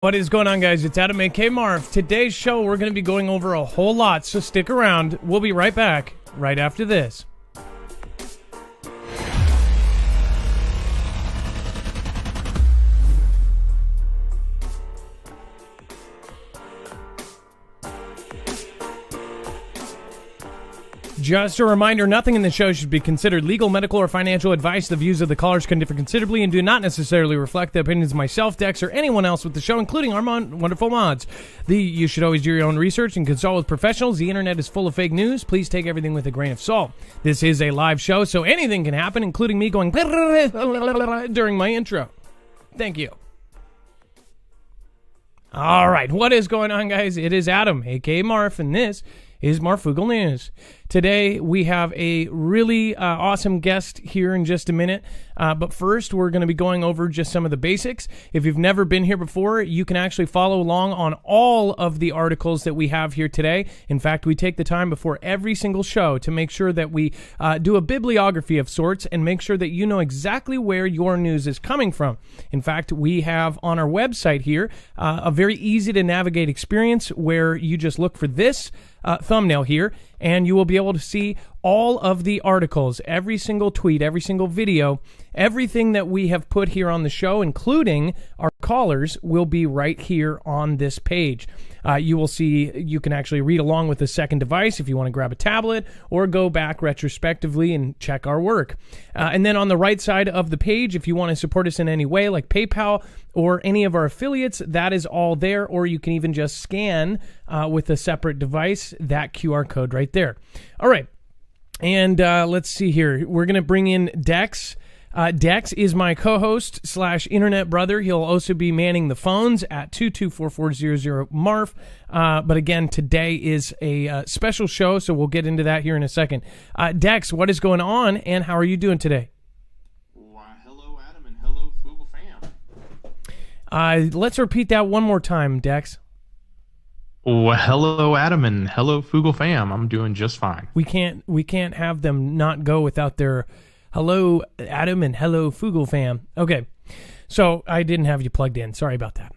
What is going on, guys? It's Adam A.K. Marv. Today's show, we're going to be going over a whole lot, so stick around. We'll be right back right after this. Just a reminder, nothing in the show should be considered legal, medical, or financial advice. The views of the callers can differ considerably and do not necessarily reflect the opinions of myself, Dex, or anyone else with the show, including our wonderful mods. You should always do your own research and consult with professionals. The internet is full of fake news. Please take everything with a grain of salt. This is a live show, so anything can happen, including me going during my intro. Thank you. All right, what is going on, guys? It is Adam, a.k.a. Marf, and this is Marfoogle News. Today, we have a really awesome guest here in just a minute. But first, we're going to be going over just some of the basics. If you've never been here before, you can actually follow along on all of the articles that we have here today. In fact, we take the time before every single show to make sure that we do a bibliography of sorts and make sure that you know exactly where your news is coming from. In fact, we have on our website here a very easy to navigate experience where you just look for this thumbnail here, and you will be able to see all of the articles, every single tweet, every single video, everything that we have put here on the show, including our callers, will be right here on this page. You will see, you can actually read along with a second device if you want to grab a tablet or go back retrospectively and check our work. And then on the right side of the page, if you want to support us in any way, like PayPal or any of our affiliates, that is all there. Or you can even just scan with a separate device that QR code right there. All right. And let's see here. We're going to bring in Dex. Dex is my co-host / internet brother. He'll also be manning the phones at 224-400-MARF. But again, today is a special show, so we'll get into that here in a second. Dex, what is going on, and how are you doing today? Hello, Adam, and hello, Foogle fam. Let's repeat that one more time, Dex. Well, hello, Adam, and hello, Foogle fam. I'm doing just fine. We can't have them not go without their hello, Adam, and hello, Foogle fam. Okay, so I didn't have you plugged in. Sorry about that.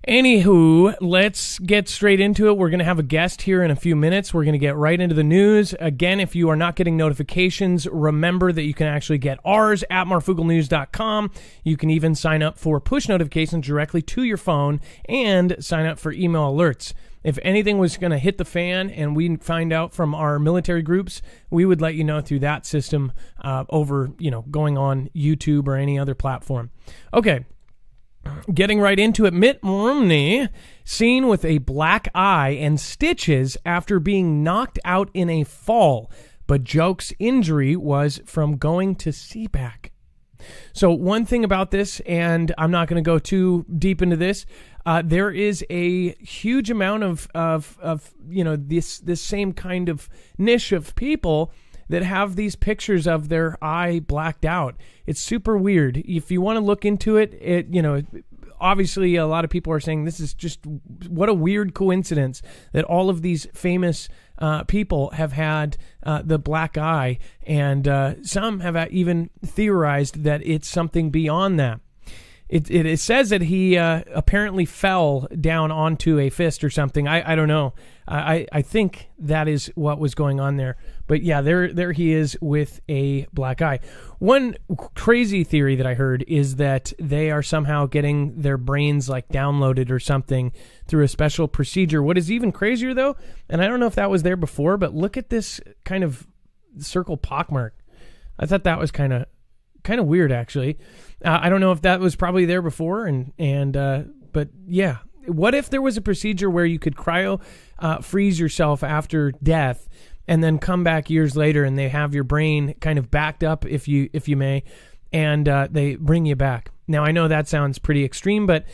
Anywho, let's get straight into it. We're going to have a guest here in a few minutes. We're going to get right into the news. Again, if you are not getting notifications, remember that you can actually get ours at marfooglenews.com. You can even sign up for push notifications directly to your phone and sign up for email alerts. If anything was going to hit the fan and we find out from our military groups, we would let you know through that system over, going on YouTube or any other platform. Okay. Getting right into it, Mitt Romney seen with a black eye and stitches after being knocked out in a fall, but jokes injury was from going to CPAC. So one thing about this, and I'm not going to go too deep into this, there is a huge amount of this same kind of niche of people that have these pictures of their eye blacked out. It's super weird. If you want to look into it, obviously a lot of people are saying this is just what a weird coincidence that all of these famous people have had the black eye, and some have even theorized that it's something beyond that. It says that he apparently fell down onto a fist or something. I don't know. I think that is what was going on there. But yeah, there he is with a black eye. One crazy theory that I heard is that they are somehow getting their brains like downloaded or something through a special procedure. What is even crazier though, and I don't know if that was there before, but look at this kind of circle pockmark. I thought that was kind of weird actually. I don't know if that was probably there before, but yeah. What if there was a procedure where you could cryo freeze yourself after death and then come back years later and they have your brain kind of backed up, if you may, and they bring you back? Now, I know that sounds pretty extreme, but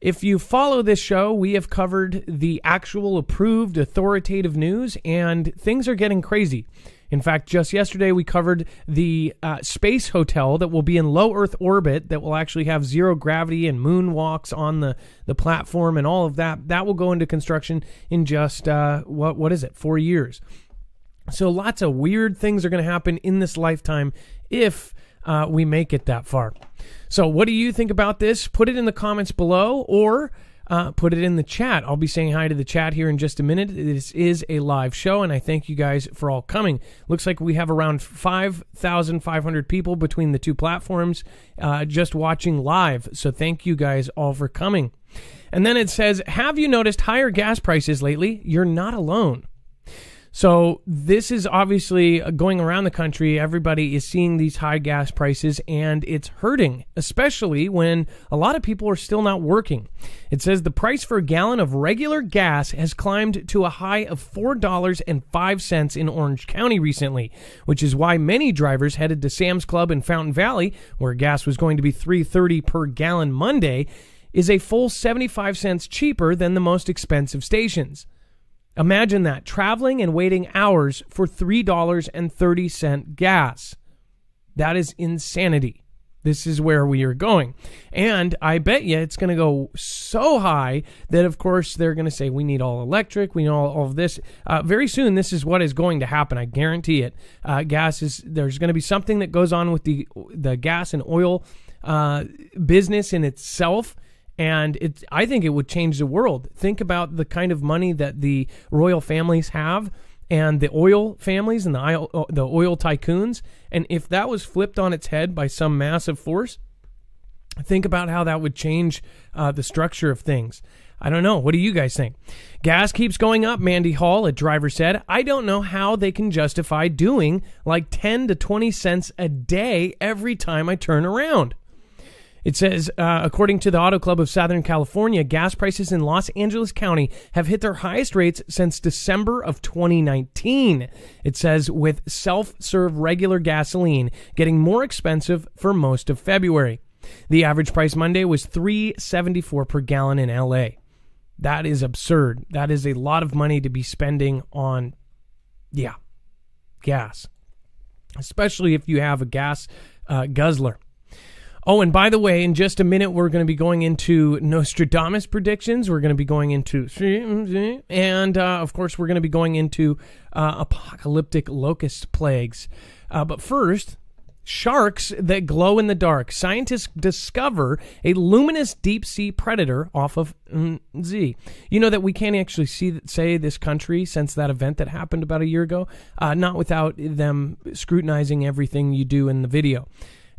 if you follow this show, we have covered the actual approved authoritative news, and things are getting crazy. In fact, just yesterday we covered the space hotel that will be in low Earth orbit, that will actually have zero gravity and moonwalks on the platform and all of that. That will go into construction in just, 4 years. So lots of weird things are going to happen in this lifetime if we make it that far. So what do you think about this? Put it in the comments below, or put it in the chat. I'll be saying hi to the chat here in just a minute. This is a live show, and I thank you guys for all coming. Looks like we have around 5,500 people between the two platforms just watching live. So thank you guys all for coming. And then it says, have you noticed higher gas prices lately? You're not alone. So this is obviously going around the country. Everybody is seeing these high gas prices, and it's hurting, especially when a lot of people are still not working. It says the price for a gallon of regular gas has climbed to a high of $4.05 in Orange County recently, which is why many drivers headed to Sam's Club in Fountain Valley, where gas was going to be $3.30 per gallon Monday, is a full 75 cents cheaper than the most expensive stations. Imagine that, traveling and waiting hours for $3.30 gas. That is insanity. This is where we are going. And I bet you it's going to go so high that, of course, they're going to say we need all electric, we need all of this. Very soon, this is what is going to happen. I guarantee it. There's going to be something that goes on with the gas and oil business in itself. And I think it would change the world. Think about the kind of money that the royal families have and the oil families and the oil tycoons. And if that was flipped on its head by some massive force, think about how that would change the structure of things. I don't know. What do you guys think? Gas keeps going up, Mandy Hall, a driver said. I don't know how they can justify doing like 10 to 20 cents a day every time I turn around. It says, according to the Auto Club of Southern California, gas prices in Los Angeles County have hit their highest rates since December of 2019. It says, with self-serve regular gasoline getting more expensive for most of February. The average price Monday was $3.74 per gallon in LA. That is absurd. That is a lot of money to be spending on, gas. Especially if you have a gas guzzler. Oh, and by the way, in just a minute, we're going to be going into Nostradamus predictions. We're going to be going into, and of course, we're going to be going into apocalyptic locust plagues. But first, sharks that glow in the dark. Scientists discover a luminous deep-sea predator off of Z. You know that we can't actually say this country since that event that happened about a year ago, not without them scrutinizing everything you do in the video.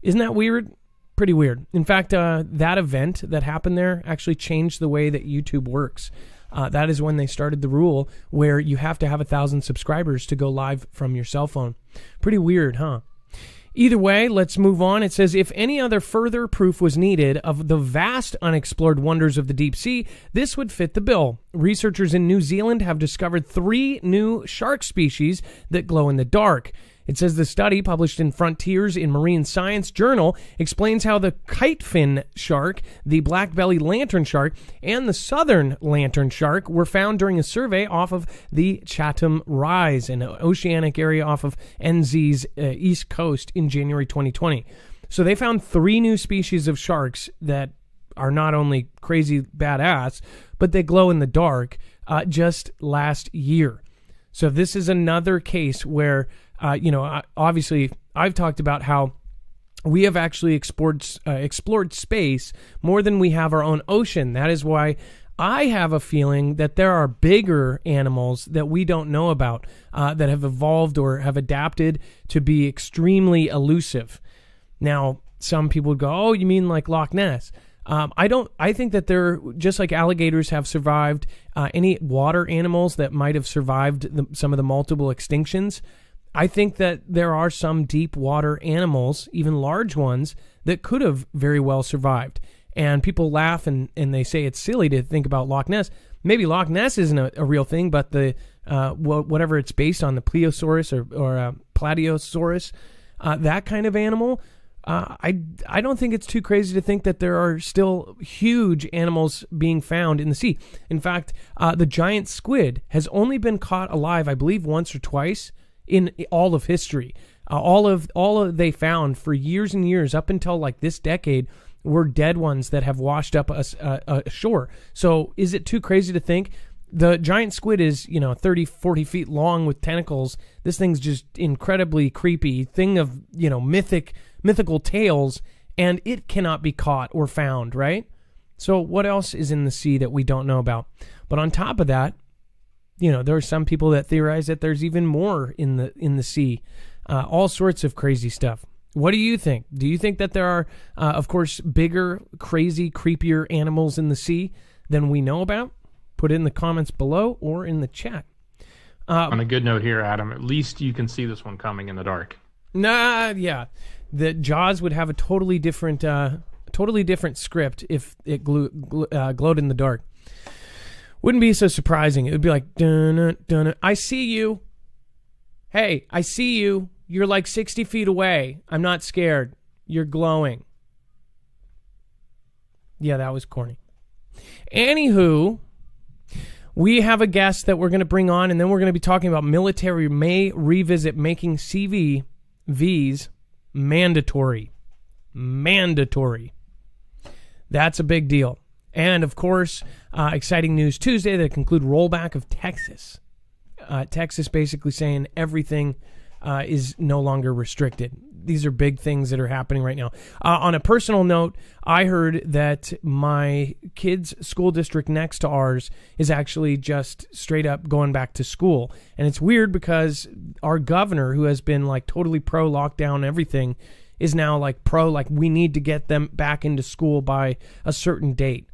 Isn't that weird? Pretty weird. In fact, that event that happened there actually changed the way that YouTube works. That is when they started the rule where you have to have 1,000 subscribers to go live from your cell phone. Pretty weird, huh? Either way, let's move on. It says, if any other further proof was needed of the vast unexplored wonders of the deep sea, this would fit the bill. Researchers in New Zealand have discovered 3 new shark species that glow in the dark. It says the study, published in Frontiers in Marine Science Journal, explains how the kitefin shark, the black-bellied lantern shark, and the southern lantern shark were found during a survey off of the Chatham Rise, an oceanic area off of NZ's east coast in January 2020. So they found 3 new species of sharks that are not only crazy badass, but they glow in the dark just last year. So this is another case where obviously, I've talked about how we have actually explored space more than we have our own ocean. That is why I have a feeling that there are bigger animals that we don't know about that have evolved or have adapted to be extremely elusive. Now, some people would go, oh, you mean like Loch Ness? I think that they're just like alligators have survived, any water animals that might have survived some of the multiple extinctions. I think that there are some deep water animals, even large ones, that could have very well survived. And people laugh and they say it's silly to think about Loch Ness. Maybe Loch Ness isn't a real thing, but the whatever it's based on, the Plesiosaurus or Plateosaurus, that kind of animal, I don't think it's too crazy to think that there are still huge animals being found in the sea. In fact, the giant squid has only been caught alive, I believe, once or twice in all of history. All of they found for years and years up until like this decade were dead ones that have washed up ashore. So is it too crazy to think the giant squid is 30, 40 feet long with tentacles? This thing's just incredibly creepy thing of mythical tales, and it cannot be caught or found, right? So what else is in the sea that we don't know about? But on top of that, there are some people that theorize that there's even more in the sea. All sorts of crazy stuff. What do you think? Do you think that there are, of course, bigger, crazy, creepier animals in the sea than we know about? Put it in the comments below or in the chat. On a good note here, Adam, at least you can see this one coming in the dark. Yeah. The Jaws would have a totally different script if it glowed in the dark. Wouldn't be so surprising. It would be like, dun, dun, I see you. Hey, I see you. You're like 60 feet away. I'm not scared. You're glowing. Yeah, that was corny. Anywho, we have a guest that we're going to bring on, and then we're going to be talking about military may revisit making CVs mandatory. Mandatory. That's a big deal. And, of course, exciting news Tuesday that conclude rollback of Texas. Texas basically saying everything is no longer restricted. These are big things that are happening right now. On a personal note, I heard that my kid's school district next to ours is actually just straight up going back to school. And it's weird because our governor, who has been like totally pro lockdown everything, is now like pro, like we need to get them back into school by a certain date.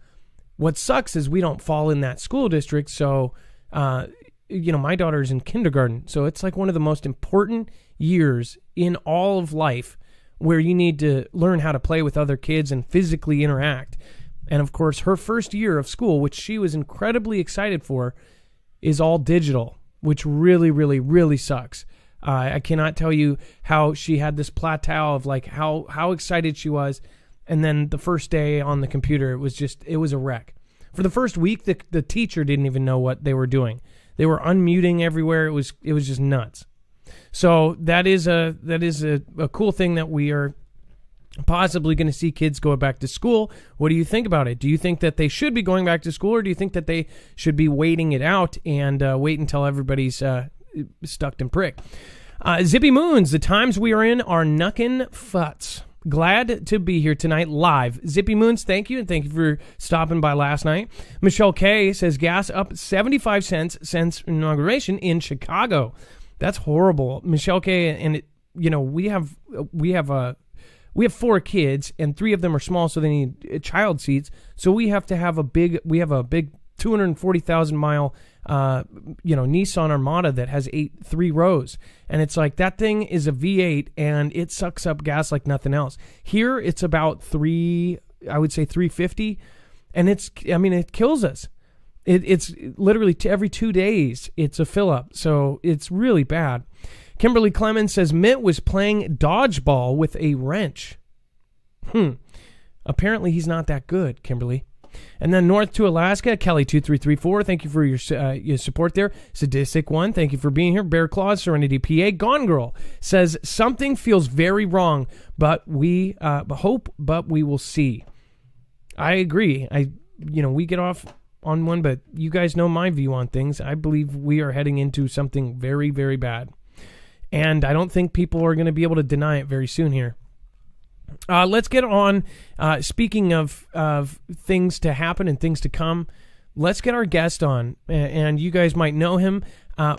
What sucks is we don't fall in that school district. So, my daughter's in kindergarten. So it's like one of the most important years in all of life where you need to learn how to play with other kids and physically interact. And of course, her first year of school, which she was incredibly excited for, is all digital, which really, really, really sucks. I cannot tell you how she had this plateau of like how excited she was. And then the first day on the computer, it was a wreck. For the first week, the teacher didn't even know what they were doing. They were unmuting everywhere. It was just nuts. So that is a cool thing that we are possibly going to see kids go back to school. What do you think about it? Do you think that they should be going back to school, or do you think that they should be waiting it out and wait until everybody's stuck and pricked? Zippy Moons, the times we are in are knuckin' futs. Glad to be here tonight live. Zippy Moons, thank you, and thank you for stopping by last night. Michelle K says gas up 75 cents since inauguration in Chicago. That's horrible, Michelle K. And we have 4 kids, and 3 of them are small, so they need child seats. So we have a big 240,000 mile Nissan Armada that has 3 rows, and it's like that thing is a V8 and it sucks up gas like nothing else. Here it's about 350, and it kills us. It's literally every 2 days it's a fill up, so it's really bad. Kimberly Clemens says Mitt was playing dodgeball with a wrench. Apparently he's not that good, Kimberly. And then north to Alaska, Kelly2334, thank you for your support there. Sadistic One, thank you for being here. Bear Claws, Serenity PA. Gone Girl says something feels very wrong, but we hope, but we will see. I agree. We get off on one, but you guys know my view on things. I believe we are heading into something very, very bad. And I don't think people are going to be able to deny it very soon here. Let's get on. Speaking of things to happen and things to come, let's get our guest on. And you guys might know him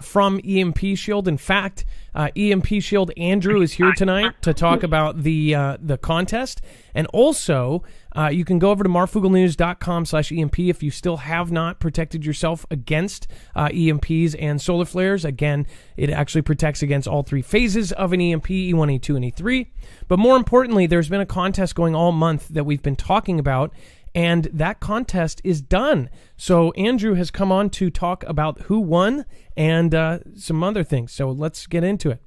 from EMP Shield. In fact, EMP Shield Andrew is here tonight to talk about the contest. And also, you can go over to marfugelnews.com/EMP if you still have not protected yourself against EMPs and solar flares. Again, it actually protects against all 3 phases of an EMP, E1, E2, and E3. But more importantly, there's been a contest going all month that we've been talking about, and that contest is done. So Andrew has come on to talk about who won and some other things. So let's get into it.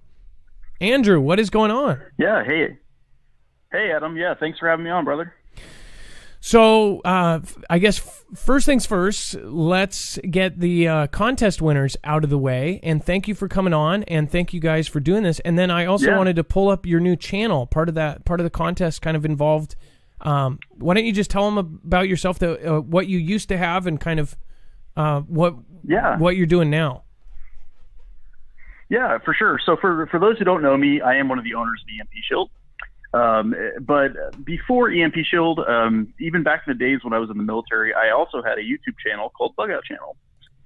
Andrew, what is going on? Yeah, hey Adam. Yeah, thanks for having me on, brother. So I guess first things first, let's get the contest winners out of the way. And thank you for coming on, and thank you guys for doing this. And then I also wanted to pull up your new channel. Part of the contest kind of involved. Why don't you just tell them about yourself, what you used to have, and kind of what you're doing now? Yeah, for sure. So for those who don't know me, I am one of the owners of the EMP Shield. But before EMP Shield, even back in the days when I was in the military, I also had a YouTube channel called Bug Out Channel.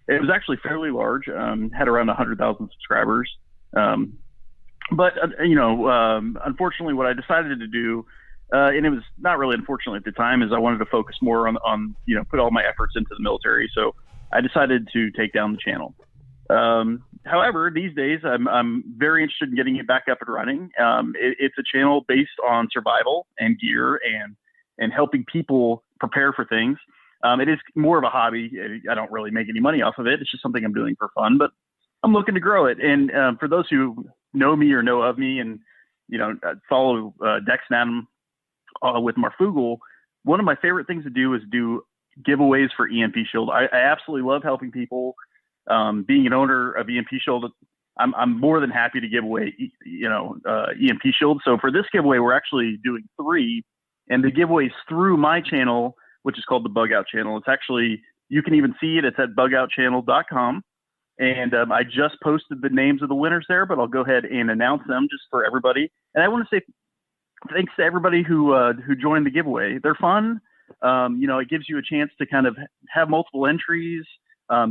It was actually fairly large, had around 100,000 subscribers. Unfortunately, what I decided to do, and it was not really unfortunately at the time, is I wanted to focus more on put all my efforts into the military. So I decided to take down the channel. However, these days I'm very interested in getting it back up and running. It's a channel based on survival and gear and helping people prepare for things. It is more of a hobby. I don't really make any money off of it. It's just something I'm doing for fun, but I'm looking to grow it. And for those who know me or know of me and follow Dex and Adam with Marfoogle, one of my favorite things to do is do giveaways for EMP Shield. I absolutely love helping people. Being an owner of EMP Shield, I'm more than happy to give away, EMP Shield. So for this giveaway, we're actually doing 3, and the giveaway's through my channel, which is called the Bug Out Channel. It's actually, you can even see it. It's at bugoutchannel.com. And I just posted the names of the winners there, but I'll go ahead and announce them just for everybody. And I want to say thanks to everybody who joined the giveaway. They're fun. It gives you a chance to kind of have multiple entries.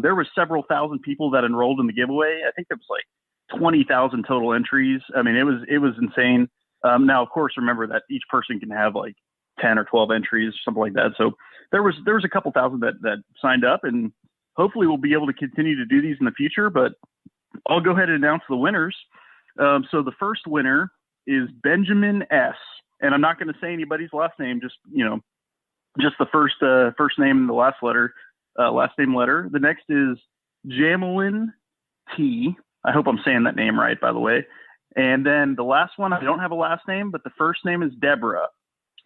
There were several thousand people that enrolled in the giveaway. I think it was like 20,000 total entries. I mean, it was insane. Now, of course, remember that each person can have like 10 or 12 entries, something like that. So there was a couple thousand that signed up, and hopefully we'll be able to continue to do these in the future, but I'll go ahead and announce the winners. So the first winner is Benjamin S. And I'm not going to say anybody's last name, just the first name and the last name letter. The next is Jamelin T. I hope I'm saying that name right, by the way. And then the last one, I don't have a last name, but the first name is Deborah.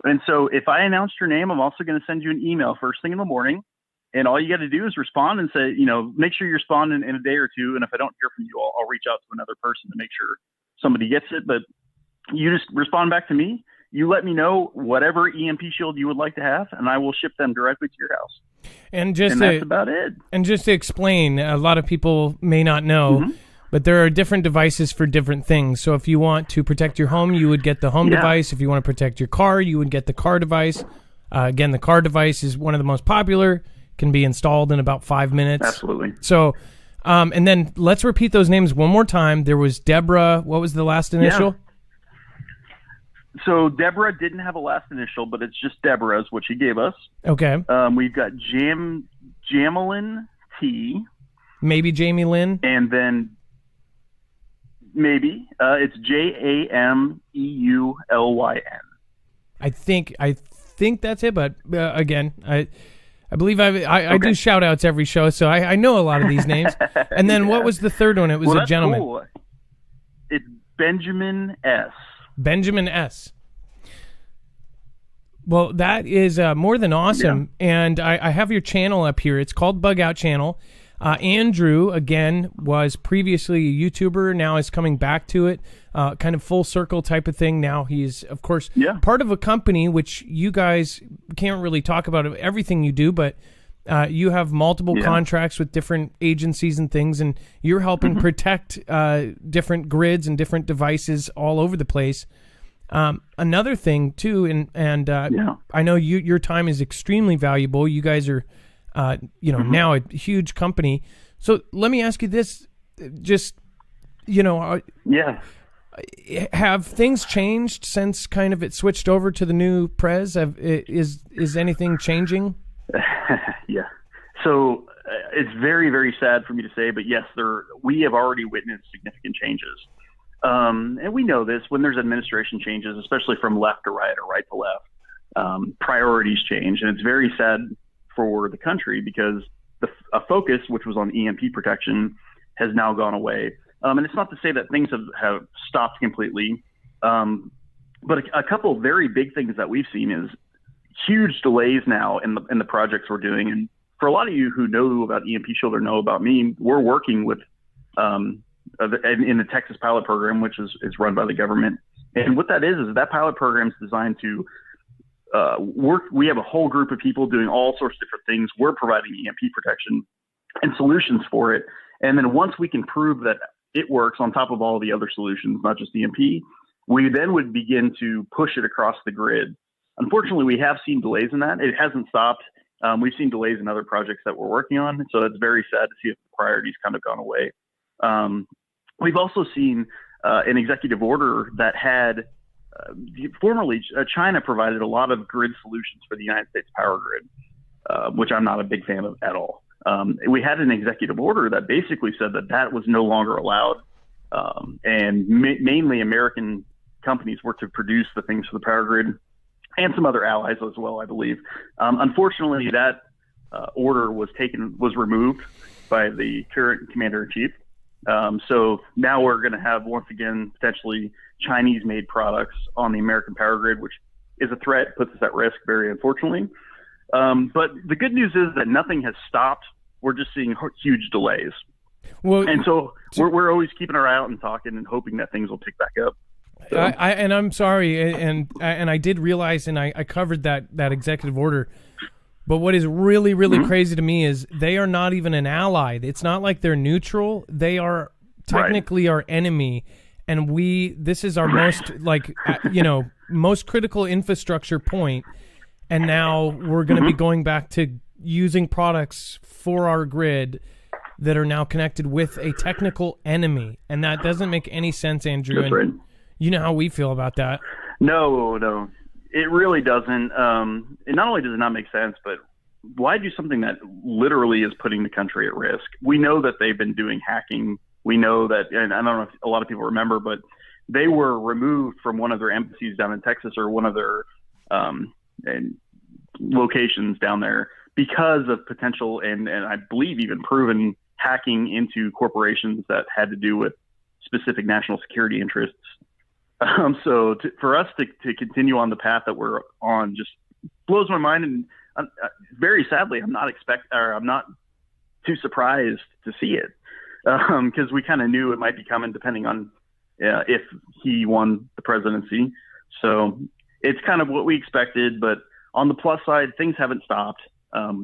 And so if I announced your name, I'm also going to send you an email first thing in the morning. And all you got to do is respond and say, make sure you respond in a day or two. And if I don't hear from you, I'll reach out to another person to make sure somebody gets it. But you just respond back to me. You let me know whatever EMP Shield you would like to have, and I will ship them directly to your house. And that's about it. And just to explain, a lot of people may not know, but there are different devices for different things. So if you want to protect your home, you would get the home device. If you want to protect your car, you would get the car device. Again, the car device is one of the most popular, can be installed in about 5 minutes. Absolutely. So, and then let's repeat those names one more time. There was Deborah. What was the last initial? Yeah. So Deborah didn't have a last initial, but it's just Deborah's, what she gave us. Okay. We've got Jamelin T. Maybe Jamie Lynn. And then maybe it's Jameulyn. I think that's it, but again, I believe I do shout outs every show, so I know a lot of these names. And then what was the third one? It was a gentleman. Cool. It's Benjamin S. Benjamin S. Well, that is more than awesome. Yeah. And I have your channel up here. It's called Bug Out Channel. Andrew, again, was previously a YouTuber. Now is coming back to it. Kind of full circle type of thing. Now he's, of course, part of a company, which you guys can't really talk about everything you do, but you have multiple contracts with different agencies and things, and you're helping protect different grids and different devices all over the place. Another thing, too, and I know your time is extremely valuable. You guys are, now a huge company. So let me ask you this, just, have things changed since kind of it switched over to the new Prez? Is anything changing? Yeah. So it's very, very sad for me to say, but yes, we have already witnessed significant changes. And we know this when there's administration changes, especially from left to right or right to left, priorities change. And it's very sad for the country because a focus, which was on EMP protection, has now gone away. And it's not to say that things have stopped completely. But a couple of very big things that we've seen is huge delays now in the projects we're doing. And for a lot of you who know about EMP Shield or know about me, we're working with in the Texas pilot program, which is run by the government. And what that is that pilot program is designed to work. We have a whole group of people doing all sorts of different things. We're providing EMP protection and solutions for it. And then once we can prove that it works on top of all the other solutions, not just EMP, We then would begin to push it across the grid. Unfortunately, we have seen delays in that. It hasn't stopped. We've seen delays in other projects that we're working on. So it's very sad to see if the priorities kind of gone away. We've also seen an executive order that had formerly China provided a lot of grid solutions for the United States power grid, which I'm not a big fan of at all. We had an executive order that basically said that that was no longer allowed, and mainly American companies were to produce the things for the power grid, and some other allies as well, I believe. Unfortunately, that order was removed by the current commander-in-chief. So now we're going to have, once again, potentially Chinese-made products on the American power grid, which is a threat, puts us at risk, very unfortunately. But the good news is that nothing has stopped. We're just seeing huge delays. Well, and so we're always keeping our eye out and talking and hoping that things will pick back up. So. I'm sorry, and I did realize, and I covered that executive order. But what is really, really crazy to me is they are not even an ally. It's not like they're neutral. They are technically our enemy, and this is our most most critical infrastructure point. And now we're going to be going back to using products for our grid that are now connected with a technical enemy, and that doesn't make any sense, Andrew. That's right. You know how we feel about that. No, it really doesn't. And not only does it not make sense, but why do something that literally is putting the country at risk? We know that they've been doing hacking. We know that, and I don't know if a lot of people remember, but they were removed from one of their embassies down in Texas, or one of their locations down there, because of potential and I believe even proven hacking into corporations that had to do with specific national security interests. So for us to continue on the path that we're on just blows my mind, and very sadly, I'm not too surprised to see it, because we kind of knew it might be coming, depending on if he won the presidency. So it's kind of what we expected, but on the plus side, things haven't stopped.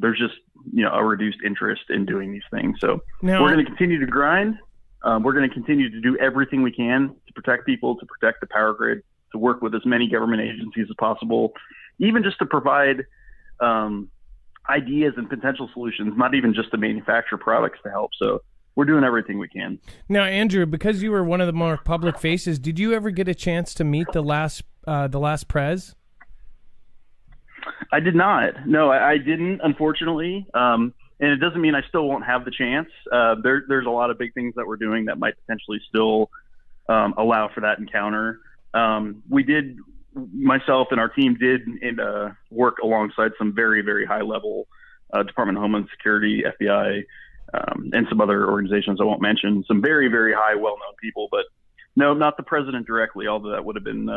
There's just a reduced interest in doing these things. So we're going to continue to grind. We're going to continue to do everything we can to protect people, to protect the power grid, to work with as many government agencies as possible, even just to provide ideas and potential solutions, not even just to manufacture products to help. So we're doing everything we can. Now, Andrew, because you were one of the more public faces, did you ever get a chance to meet the last prez? I did not. No, I didn't, unfortunately. And it doesn't mean I still won't have the chance. There's a lot of big things that we're doing that might potentially still allow for that encounter. Myself and our team did work alongside some very, very high level Department of Homeland Security, FBI, and some other organizations I won't mention. Some very, very high, well-known people, but no, not the president directly, although that would have been,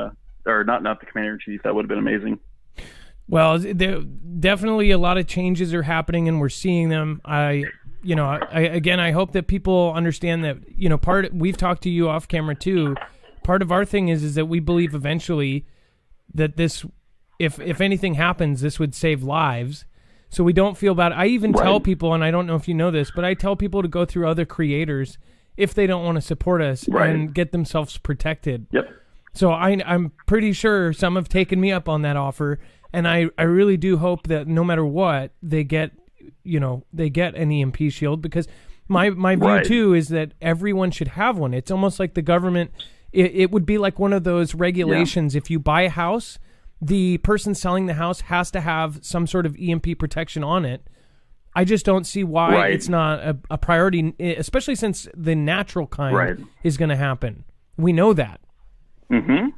or not the commander-in-chief. That would have been amazing. Well, definitely a lot of changes are happening, and we're seeing them. I hope that people understand that, we've talked to you off camera too. Part of our thing is that we believe eventually that this, if anything happens, this would save lives. So we don't feel bad. I even tell people, and I don't know if you know this, but I tell people to go through other creators if they don't want to support us and get themselves protected. Yep. So I'm pretty sure some have taken me up on that offer. And I really do hope that no matter what, they get an EMP shield, because my view too is that everyone should have one. It's almost like the government. It would be like one of those regulations. Yeah. If you buy a house, the person selling the house has to have some sort of EMP protection on it. I just don't see why it's not a priority, especially since the natural kind is going to happen. We know that. Mm-hmm.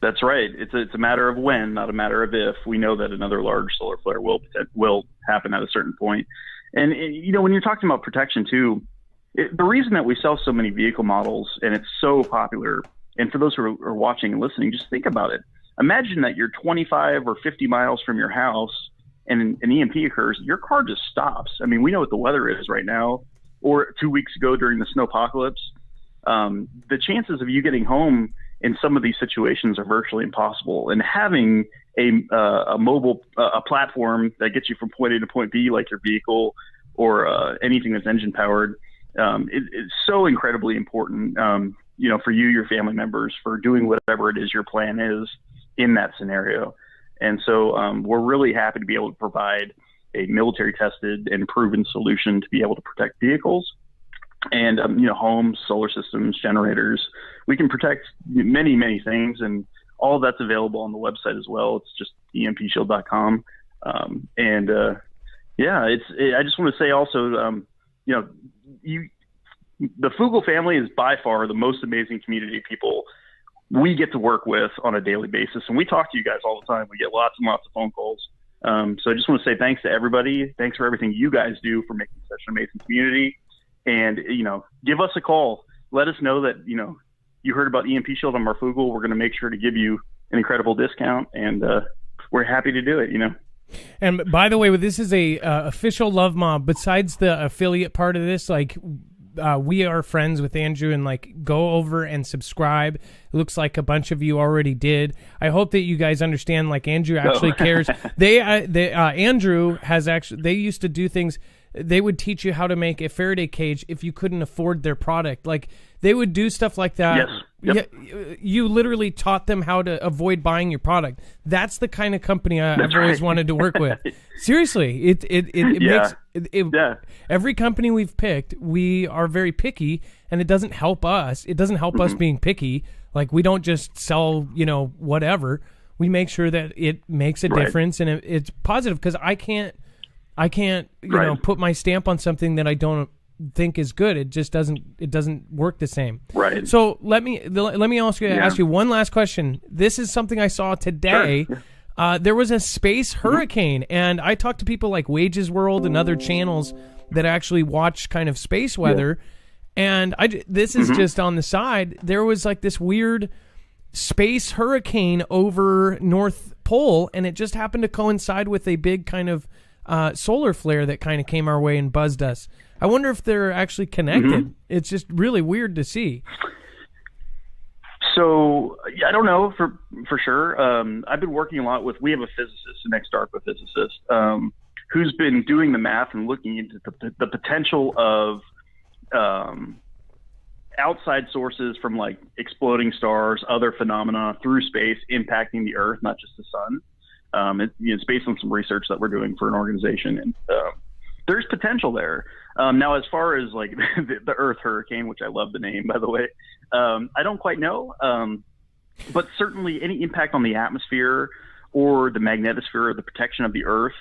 That's right. It's a matter of when, not a matter of if. We know that another large solar flare will happen at a certain point. And, when you're talking about protection too, the reason that we sell so many vehicle models and it's so popular, and for those who are watching and listening, just think about it. Imagine that you're 25 or 50 miles from your house and an EMP occurs, your car just stops. I mean, we know what the weather is right now, or 2 weeks ago during the snowpocalypse. The chances of you getting home in some of these situations are virtually impossible. And having a mobile platform that gets you from point A to point B, like your vehicle or anything that's engine powered, is so incredibly important. for you, your family members, for doing whatever it is your plan is in that scenario. And so we're really happy to be able to provide a military tested and proven solution to be able to protect vehicles and, homes, solar systems, generators. We can protect many, many things, and all of that's available on the website as well. It's just empshield.com. I just want to say also, the Fugel family is by far the most amazing community of people we get to work with on a daily basis. And we talk to you guys all the time. We get lots and lots of phone calls. So I just want to say thanks to everybody. Thanks for everything you guys do for making such an amazing community. And, give us a call. Let us know that, you heard about EMP Shield on Marfugel. We're going to make sure to give you an incredible discount, and we're happy to do it, And by the way, this is a official Love Mob. Besides the affiliate part of this, we are friends with Andrew, and go over and subscribe. It looks like a bunch of you already did. I hope that you guys understand. Andrew actually cares. Andrew has actually. They used to do things. They would teach you how to make a Faraday cage if you couldn't afford their product. They would do stuff like that. Yes. Yep. You literally taught them how to avoid buying your product. That's the kind of company I've always wanted to work with. Seriously, it makes every company we've picked, we are very picky, and it doesn't help us. It doesn't help us being picky. We don't just sell, whatever. We make sure that it makes a difference and it's positive, because I can't put my stamp on something that I don't think is good. It just doesn't work the same. Right. So let me ask you one last question. This is something I saw today. Sure. There was a space hurricane, and I talked to people like Wages World and other channels that actually watch kind of space weather. And this is just on the side. There was this weird space hurricane over North Pole, and it just happened to coincide with a big kind of solar flare that kind of came our way and buzzed us. I wonder if they're actually connected. It's just really weird to see. So I don't know for sure. I've been working a lot we have a physicist, an ex-DARPA physicist, who's been doing the math and looking into the potential of outside sources from exploding stars, other phenomena through space impacting the Earth, not just the sun. It's based on some research that we're doing for an organization, and there's potential there. Now, as far as the Earth hurricane, which I love the name, by the way, I don't quite know. But certainly any impact on the atmosphere or the magnetosphere or the protection of the Earth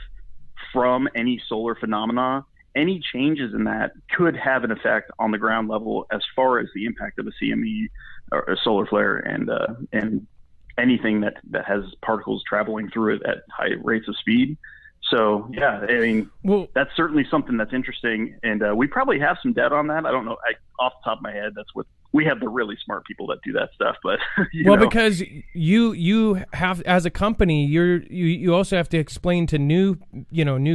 from any solar phenomena, any changes in that could have an effect on the ground level as far as the impact of a CME or a solar flare and anything that has particles traveling through it at high rates of speed. So, that's certainly something that's interesting, and we probably have some data on that. I don't know. Off the top of my head, that's what we have, the really smart people that do that stuff. But because you have, as a company, you also have to explain to new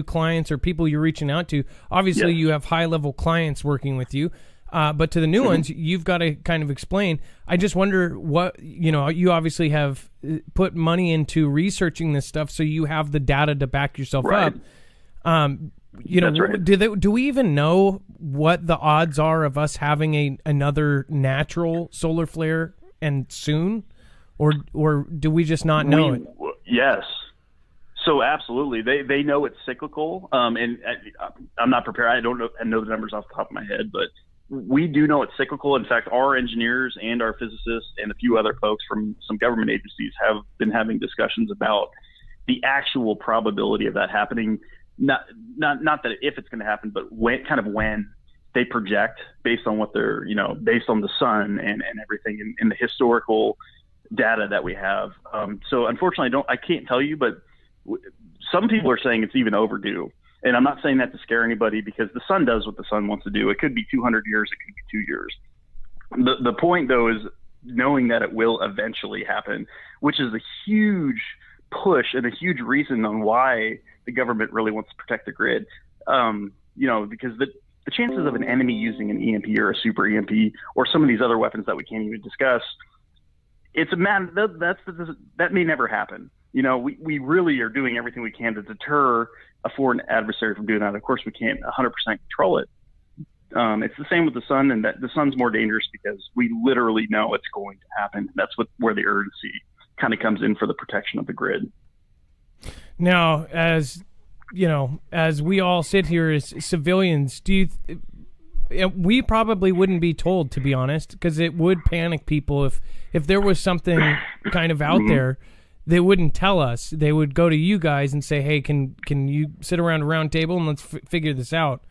clients or people you're reaching out to. Obviously, you have high level clients working with you. But to the new ones, you've got to kind of explain. I just wonder what, you obviously have put money into researching this stuff, so you have the data to back yourself up. That's right. Do we even know what the odds are of us having another natural solar flare and soon? Or do we just not know it? Yes. So absolutely. They know it's cyclical. And I'm not prepared. I don't know the numbers off the top of my head, but we do know it's cyclical. In fact, our engineers and our physicists and a few other folks from some government agencies have been having discussions about the actual probability of that happening. Not that if it's going to happen, but when they project based on what they're, based on the sun and everything in the historical data that we have. So unfortunately, I can't tell you, but some people are saying it's even overdue. And I'm not saying that to scare anybody, because the sun does what the sun wants to do. It could be 200 years. It could be 2 years. The point, though, is knowing that it will eventually happen, which is a huge push and a huge reason on why the government really wants to protect the grid. Because the chances of an enemy using an EMP or a super EMP or some of these other weapons that we can't even discuss, that may never happen. We really are doing everything we can to deter a foreign adversary from doing that. Of course, we can't 100% control it. It's the same with the sun, and that the sun's more dangerous because we literally know it's going to happen. That's where the urgency kind of comes in for the protection of the grid. Now, as you know, as we all sit here as civilians, we probably wouldn't be told, to be honest, because it would panic people if there was something kind of out there. They wouldn't tell us. They would go to you guys and say, "Hey, can you sit around a round table and let's figure this out?"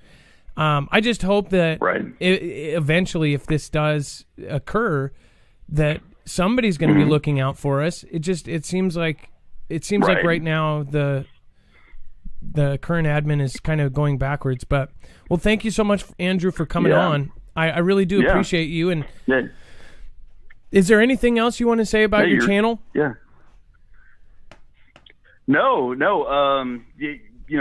I just hope that eventually, if this does occur, that somebody's going to be looking out for us. It seems like right now the current admin is kind of going backwards. But well, thank you so much, Andrew, for coming on. I really do appreciate you. And is there anything else you want to say about your channel? Yeah. No.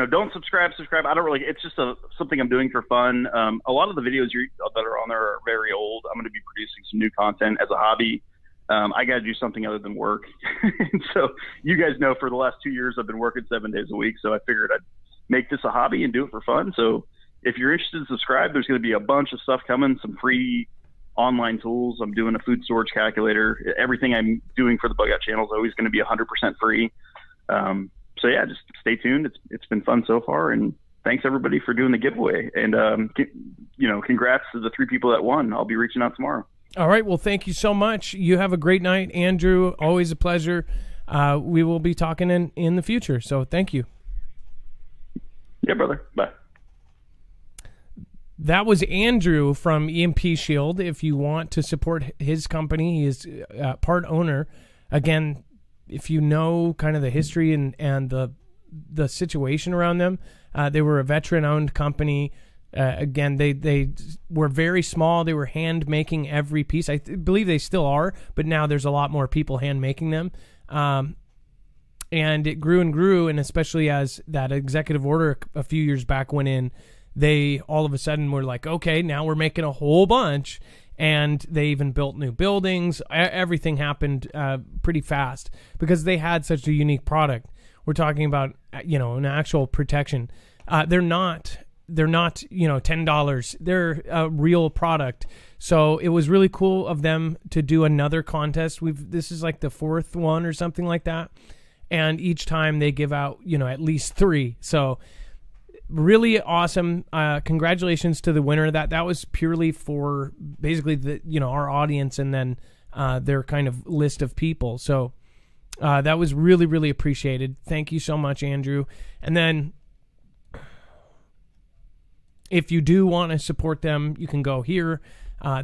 Don't subscribe. I don't really. It's just something I'm doing for fun. A lot of the videos that are on there are very old. I'm going to be producing some new content as a hobby. I got to do something other than work. And so you guys know for the last 2 years I've been working 7 days a week. So I figured I'd make this a hobby and do it for fun. So if you're interested, subscribe. There's going to be a bunch of stuff coming, some free online tools. I'm doing a food storage calculator. Everything I'm doing for the Bug Out channel is always going to be 100% free. So yeah, just stay tuned. It's been fun so far, and thanks everybody for doing the giveaway. And congrats to the 3 people that won. I'll be reaching out tomorrow. All right. Well, thank you so much. You have a great night, Andrew. Always a pleasure. We will be talking in the future. So thank you. Yeah, brother. Bye. That was Andrew from EMP Shield. If you want to support his company, he is part owner. Again, if you know kind of the history and the situation around them, they were a veteran-owned company. Again, they were very small. They were hand making every piece. I believe they still are, but now there's a lot more people hand making them. And it grew and grew, and especially as that executive order a few years back went in, they all of a sudden were like, okay, now we're making a whole bunch. And they even built new buildings. Everything happened pretty fast because they had such a unique product. We're talking about, an actual protection. They're not $10. They're a real product. So it was really cool of them to do another contest. This is like the 4th one or something like that. And each time they give out, at least 3. So really awesome. Congratulations to the winner. That was purely for basically our audience and then their kind of list of people. So that was really, really appreciated. Thank you so much, Andrew. And then if you do want to support them, you can go here.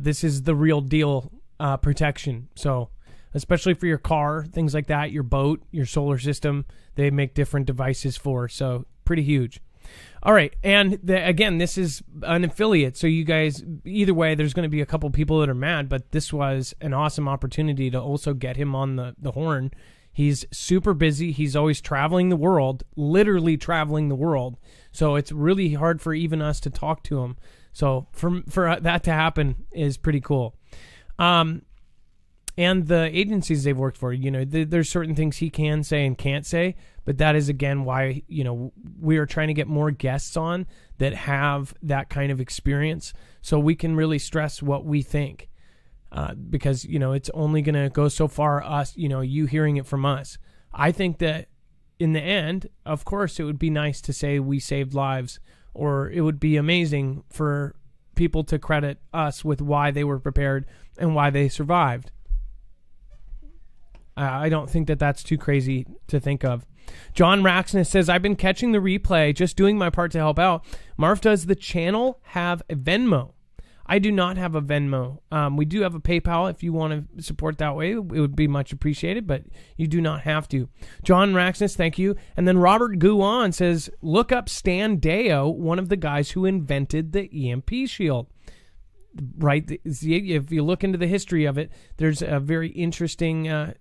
This is the real deal protection. So especially for your car, things like that, your boat, your solar system, they make different devices for. So pretty huge. All right. And again, this is an affiliate. So you guys, either way, there's going to be a couple people that are mad, but this was an awesome opportunity to also get him on the horn. He's super busy. He's always traveling the world, literally traveling the world. So it's really hard for even us to talk to him. So for that to happen is pretty cool. And the agencies they've worked for, there's certain things he can say and can't say, but that is, again, why, we are trying to get more guests on that have that kind of experience so we can really stress what we think. Because, it's only going to go so far, us, you hearing it from us. I think that in the end, of course, it would be nice to say we saved lives, or it would be amazing for people to credit us with why they were prepared and why they survived. I don't think that that's too crazy to think of. John Raxness says, I've been catching the replay, just doing my part to help out. Marv, does the channel have a Venmo? I do not have a Venmo. We do have a PayPal if you want to support that way. It would be much appreciated, but you do not have to. John Raxness, thank you. And then Robert Guan says, look up Stan Deyo, one of the guys who invented the EMP shield. Right? If you look into the history of it, there's a very interesting...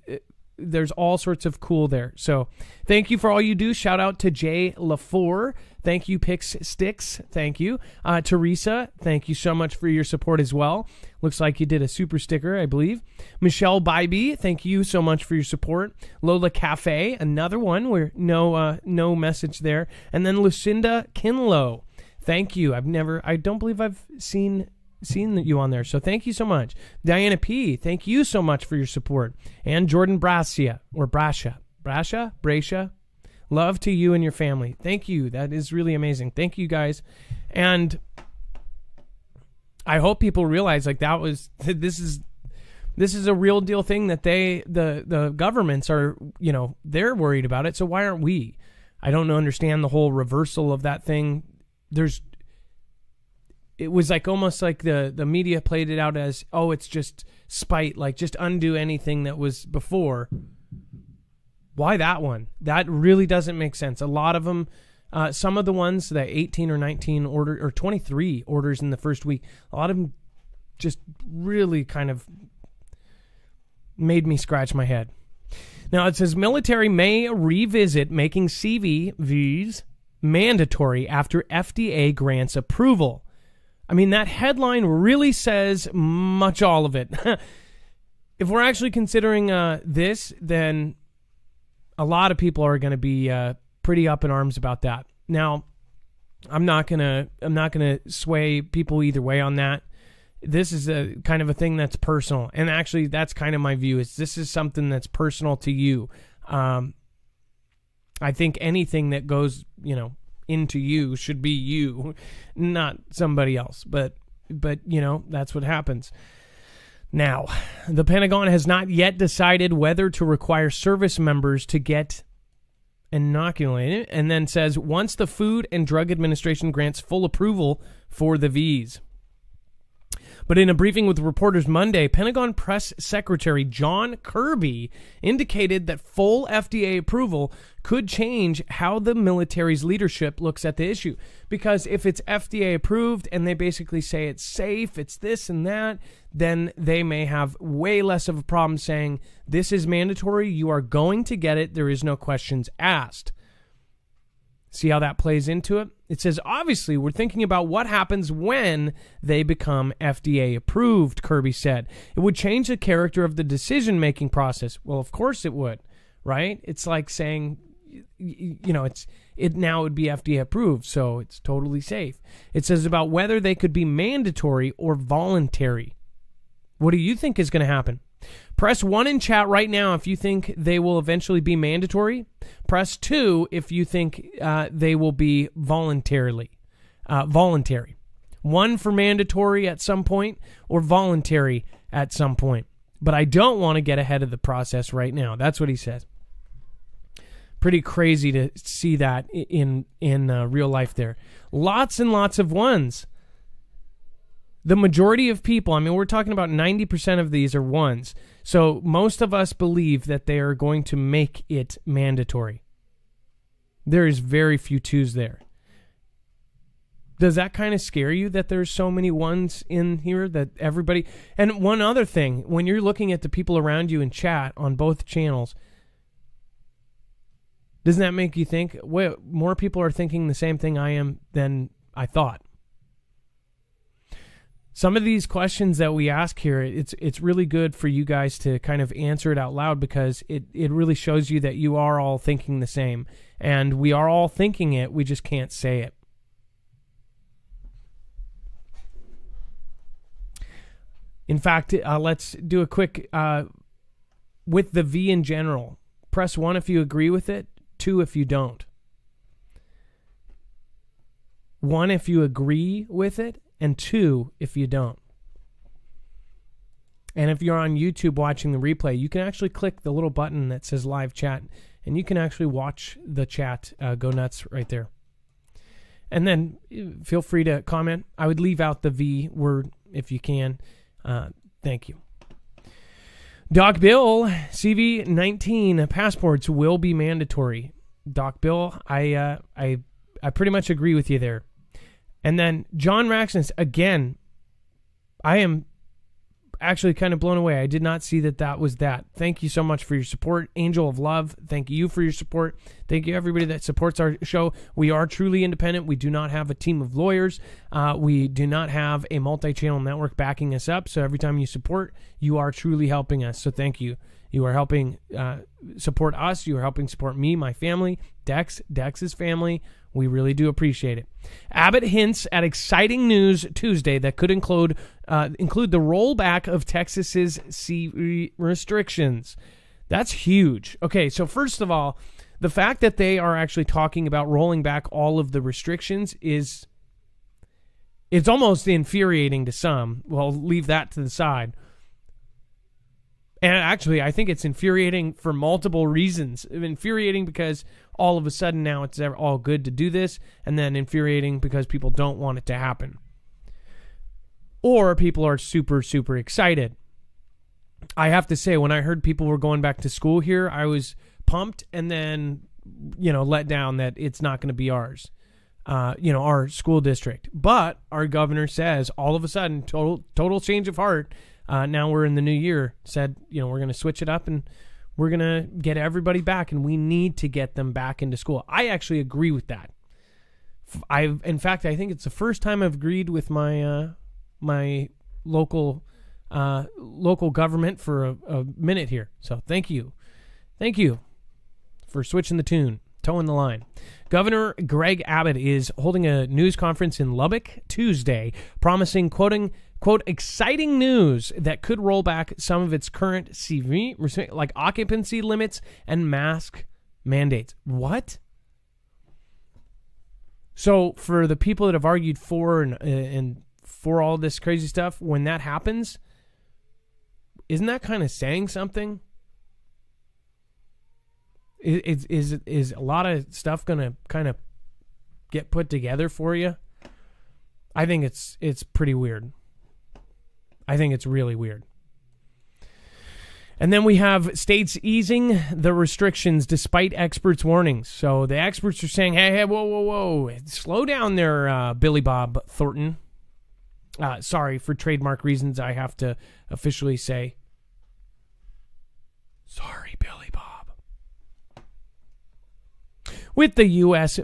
there's all sorts of cool there. So thank you for all you do. Shout out to Jay LaFour. Thank you, Pix Sticks. Thank you. Teresa, thank you so much for your support as well. Looks like you did a super sticker, I believe. Michelle Bybee, thank you so much for your support. Lola Cafe, another one where no message there. And then Lucinda Kinlow. Thank you. I don't believe I've seen you on there. So thank you so much. Diana P, thank you so much for your support. And Jordan Brascia. Love to you and your family. Thank you. That is really amazing. Thank you guys. And I hope people realize like this is a real deal thing that the governments are, they're worried about it. So why aren't we? I don't understand the whole reversal of that thing. It was like almost like the media played it out as, oh, it's just spite, like just undo anything that was before. Why that one? That really doesn't make sense. A lot of them, some of the ones that 18 or 19 order or 23 orders in the first week, a lot of them just really kind of made me scratch my head. Now it says military may revisit making CVs mandatory after FDA grants approval. I mean, that headline really says much all of it. If we're actually considering this, then a lot of people are going to be pretty up in arms about that. Now, I'm not gonna sway people either way on that. This is a kind of a thing that's personal, and actually, that's kind of my view. Is this is something that's personal to you. I think anything that goes, into you should be you, not somebody else. But that's what happens. Now, the Pentagon has not yet decided whether to require service members to get inoculated, and then says once the Food and Drug Administration grants full approval for the Vs. But in a briefing with reporters Monday, Pentagon Press Secretary John Kirby indicated that full FDA approval could change how the military's leadership looks at the issue. Because if it's FDA approved and they basically say it's safe, it's this and that, then they may have way less of a problem saying this is mandatory, you are going to get it, there is no questions asked. See how that plays into it? It says, obviously, we're thinking about what happens when they become FDA approved, Kirby said. It would change the character of the decision-making process. Well, of course it would, right? It's like saying, it now would be FDA approved, so it's totally safe. It says about whether they could be mandatory or voluntary. What do you think is going to happen? Press 1 in chat right now if you think they will eventually be mandatory. Press 2 if you think they will be voluntary. 1 for mandatory at some point or voluntary at some point. But I don't want to get ahead of the process right now. That's what he says. Pretty crazy to see that in real life there. Lots and lots of ones. The majority of people, I mean, we're talking about 90% of these are ones. So most of us believe that they are going to make it mandatory. There is very few twos there. Does that kind of scare you that there's so many ones in here that everybody... And one other thing, when you're looking at the people around you in chat on both channels, doesn't that make you think, wait, more people are thinking the same thing I am than I thought? Some of these questions that we ask here, it's really good for you guys to kind of answer it out loud because it really shows you that you are all thinking the same. And we are all thinking it, we just can't say it. In fact, let's do a quick, with the V in general. Press 1 if you agree with it, 2 if you don't. 1 if you agree with it, and 2 if you don't. And if you're on YouTube watching the replay, you can actually click the little button that says live chat, and you can actually watch the chat go nuts right there. And then feel free to comment. I would leave out the V word if you can. Thank you. Doc Bill, CV-19 passports will be mandatory. Doc Bill, I pretty much agree with you there. And then John Raxness, again, I am actually kind of blown away. I did not see that was that. Thank you so much for your support. Angel of Love, thank you for your support. Thank you everybody that supports our show. We are truly independent. We do not have a team of lawyers. We do not have a multi-channel network backing us up. So every time you support, you are truly helping us. So thank you. You are helping support us. You are helping support me, my family, Dex's family. We really do appreciate it. Abbott hints at exciting news Tuesday that could include the rollback of Texas's C restrictions. That's huge. Okay, so first of all, the fact that they are actually talking about rolling back all of the restrictions it's almost infuriating to some. Well, leave that to the side. And actually, I think it's infuriating for multiple reasons. Infuriating because all of a sudden now it's all good to do this, and then infuriating because people don't want it to happen. Or people are super, super excited. I have to say, when I heard people were going back to school here, I was pumped and then, let down that it's not going to be ours, our school district. But our governor says all of a sudden, total change of heart. Now we're in the new year, said, we're going to switch it up and we're going to get everybody back, and we need to get them back into school. I actually agree with that. In fact, I think it's the first time I've agreed with my my local government for a minute here. So thank you for switching the tune, towing the line. Governor Greg Abbott is holding a news conference in Lubbock Tuesday, promising, quote, exciting news that could roll back some of its current CV, like occupancy limits and mask mandates. What? So for the people that have argued for and for all this crazy stuff, when that happens, isn't that kind of saying something? Is a lot of stuff going to kind of get put together for you? I think it's pretty weird. I think it's really weird. And then we have states easing the restrictions despite experts' warnings. So the experts are saying, hey, whoa. Slow down there, Billy Bob Thornton. Sorry, for trademark reasons, I have to officially say, sorry, Billy Bob. With the U.S.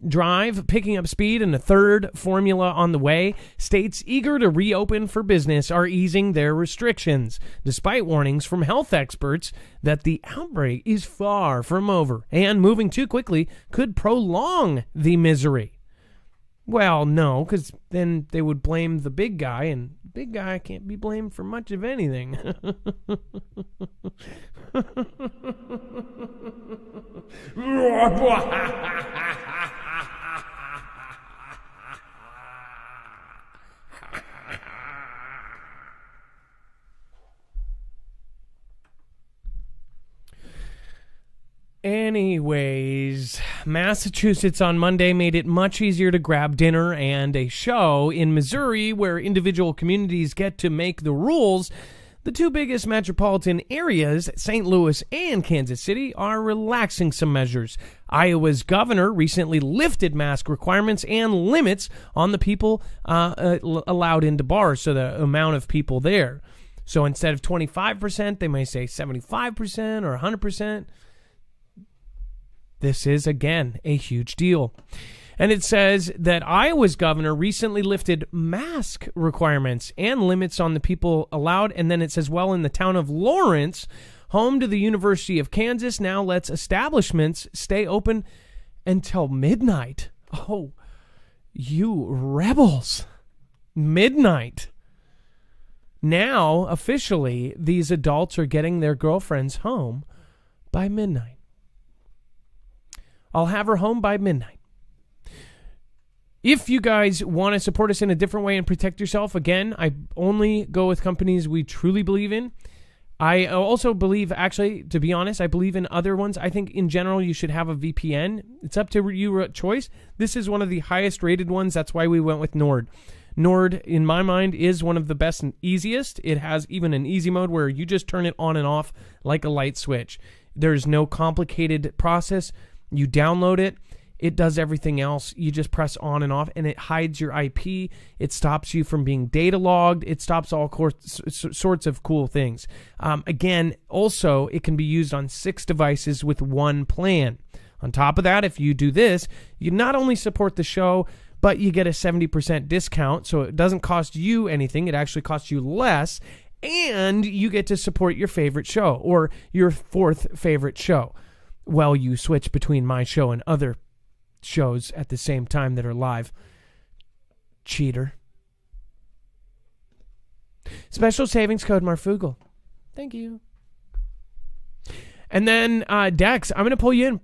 drive picking up speed and a third formula on the way, states eager to reopen for business are easing their restrictions, despite warnings from health experts that the outbreak is far from over and moving too quickly could prolong the misery. Well, no, because then they would blame the big guy, and big guy can't be blamed for much of anything. Anyways, Massachusetts on Monday made it much easier to grab dinner and a show. In Missouri, where individual communities get to make the rules, the two biggest metropolitan areas, St. Louis and Kansas City, are relaxing some measures. Iowa's governor recently lifted mask requirements and limits on the people allowed into bars, so the amount of people there. So instead of 25%, they may say 75% or 100%. This is, again, a huge deal. And it says that Iowa's governor recently lifted mask requirements and limits on the people allowed. And then it says, well, in the town of Lawrence, home to the University of Kansas, now lets establishments stay open until midnight. Oh, you rebels. Midnight. Now, officially, these adults are getting their girlfriends home by midnight. I'll have her home by midnight. If you guys want to support us in a different way and protect yourself, again, I only go with companies we truly believe in. I also believe, actually, to be honest, I believe in other ones. I think in general you should have a VPN. It's up to your choice. This is one of the highest rated ones. That's why we went with Nord. Nord, in my mind, is one of the best and easiest. It has even an easy mode where you just turn it on and off like a light switch. There's no complicated process. You download it. It does everything else. You just press on and off, and it hides your IP. It stops you from being data logged. It stops all sorts of cool things. Again, also, it can be used on 6 devices with one plan. On top of that, if you do this, you not only support the show, but you get a 70% discount, so it doesn't cost you anything. It actually costs you less, and you get to support your favorite show or your 4th favorite show. Well, you switch between my show and other shows at the same time that are live. Cheater. Special savings code Marfoogle. Thank you. And then Dex, I'm going to pull you in.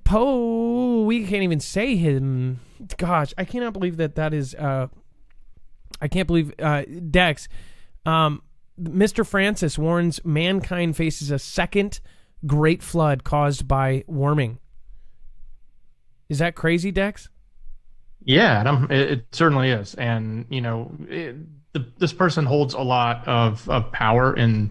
We can't even say him. Gosh, I cannot believe that is... I can't believe... Dex, Mr. Francis warns mankind faces a second great flood caused by warming. Is that crazy, Dex? Yeah, Adam, it certainly is. And, this person holds a lot of power and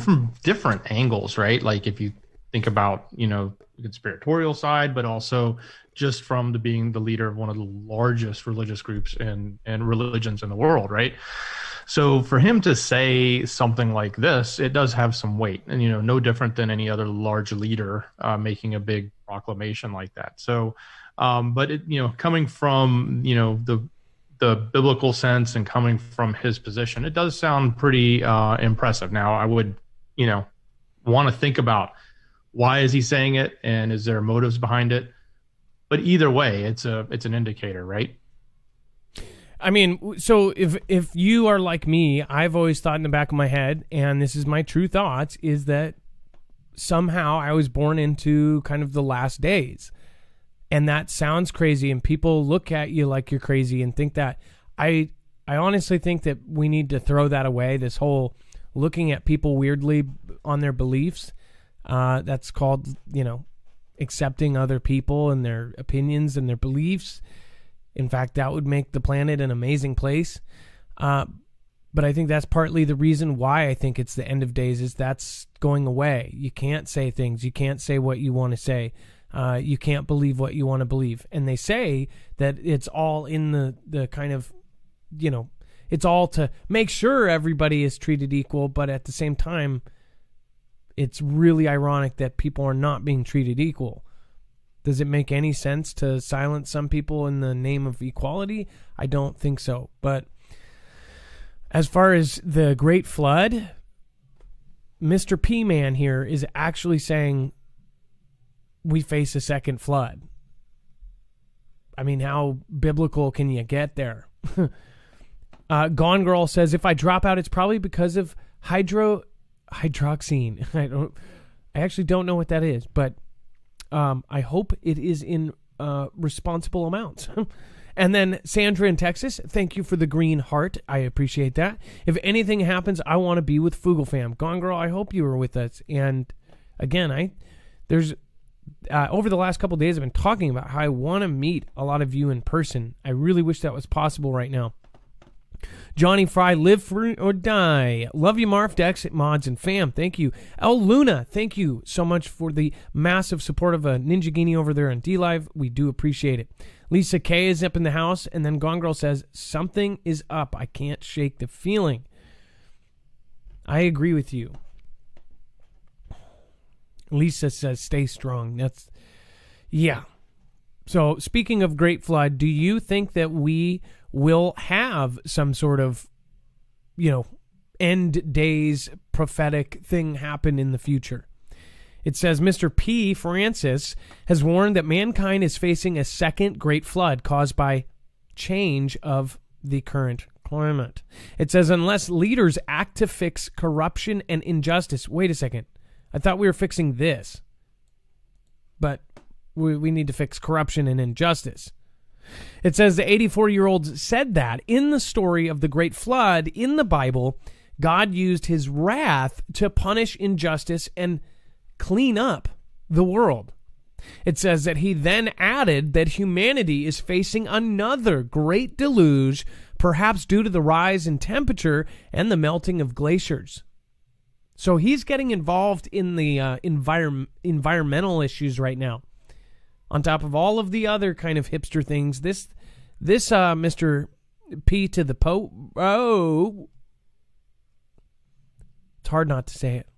from different angles, right? Like if you think about, the conspiratorial side, but also just from being the leader of one of the largest religious groups and religions in the world, right? So for him to say something like this, it does have some weight, and no different than any other large leader making a big proclamation like that. So, but it, coming from the biblical sense and coming from his position, it does sound pretty impressive. Now, I would want to think about why is he saying it, and is there motives behind it? But either way, it's an indicator, right? I mean, so if you are like me, I've always thought in the back of my head, and this is my true thoughts, is that somehow I was born into kind of the last days. And that sounds crazy, and people look at you like you're crazy and think that. I honestly think that we need to throw that away, this whole looking at people weirdly on their beliefs. That's called, accepting other people and their opinions and their beliefs. In fact, that would make the planet an amazing place. But I think that's partly the reason why I think it's the end of days, is that's going away. You can't say things. You can't say what you want to say. You can't believe what you want to believe. And they say that it's all in the kind of, it's all to make sure everybody is treated equal. But at the same time, it's really ironic that people are not being treated equal. Does it make any sense to silence some people in the name of equality? I don't think so. But as far as the Great Flood, Mr. P-Man here is actually saying we face a second flood. I mean, how biblical can you get there? Gone Girl says, if I drop out, it's probably because of hydroxine. I actually don't know what that is, but I hope it is in responsible amounts. And then Sandra in Texas, thank you for the green heart. I appreciate that. If anything happens, I want to be with Foogle Fam. Gone Girl, I hope you were with us. And again, there's over the last couple of days, I've been talking about how I want to meet a lot of you in person. I really wish that was possible right now. Johnny Fry, live free or die. Love you, Marf, Dex, Mods, and Fam. Thank you. El Luna, thank you so much for the massive support of Ninja Guinea over there on D-Live. We do appreciate it. Lisa K is up in the house, and then Gone Girl says, something is up. I can't shake the feeling. I agree with you. Lisa says, stay strong. Yeah. So, speaking of Great Flood, do you think that we will have some sort of, end days prophetic thing happen in the future? It says, Mr. P. Francis has warned that mankind is facing a second Great Flood caused by change of the current climate. It says, unless leaders act to fix corruption and injustice. Wait a second. I thought we were fixing this. But we need to fix corruption and injustice. It says the 84-year-old said that in the story of the Great Flood in the Bible, God used his wrath to punish injustice and clean up the world. It says that he then added that humanity is facing another great deluge, perhaps due to the rise in temperature and the melting of glaciers. So he's getting involved in the environmental issues right now. On top of all of the other kind of hipster things, this Mr. P to the Pope, it's hard not to say it.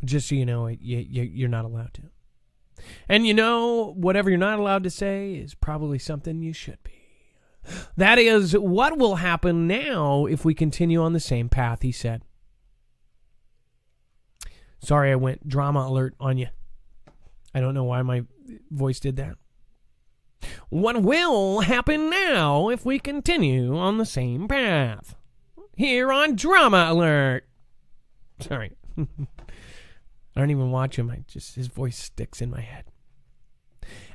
Just so you know, you're not allowed to. And whatever you're not allowed to say is probably something you should be. That is what will happen now if we continue on the same path, he said. Sorry, I went drama alert on you. I don't know why my voice did that. What will happen now if we continue on the same path? Here on Drama Alert. Sorry. I don't even watch him. His voice sticks in my head.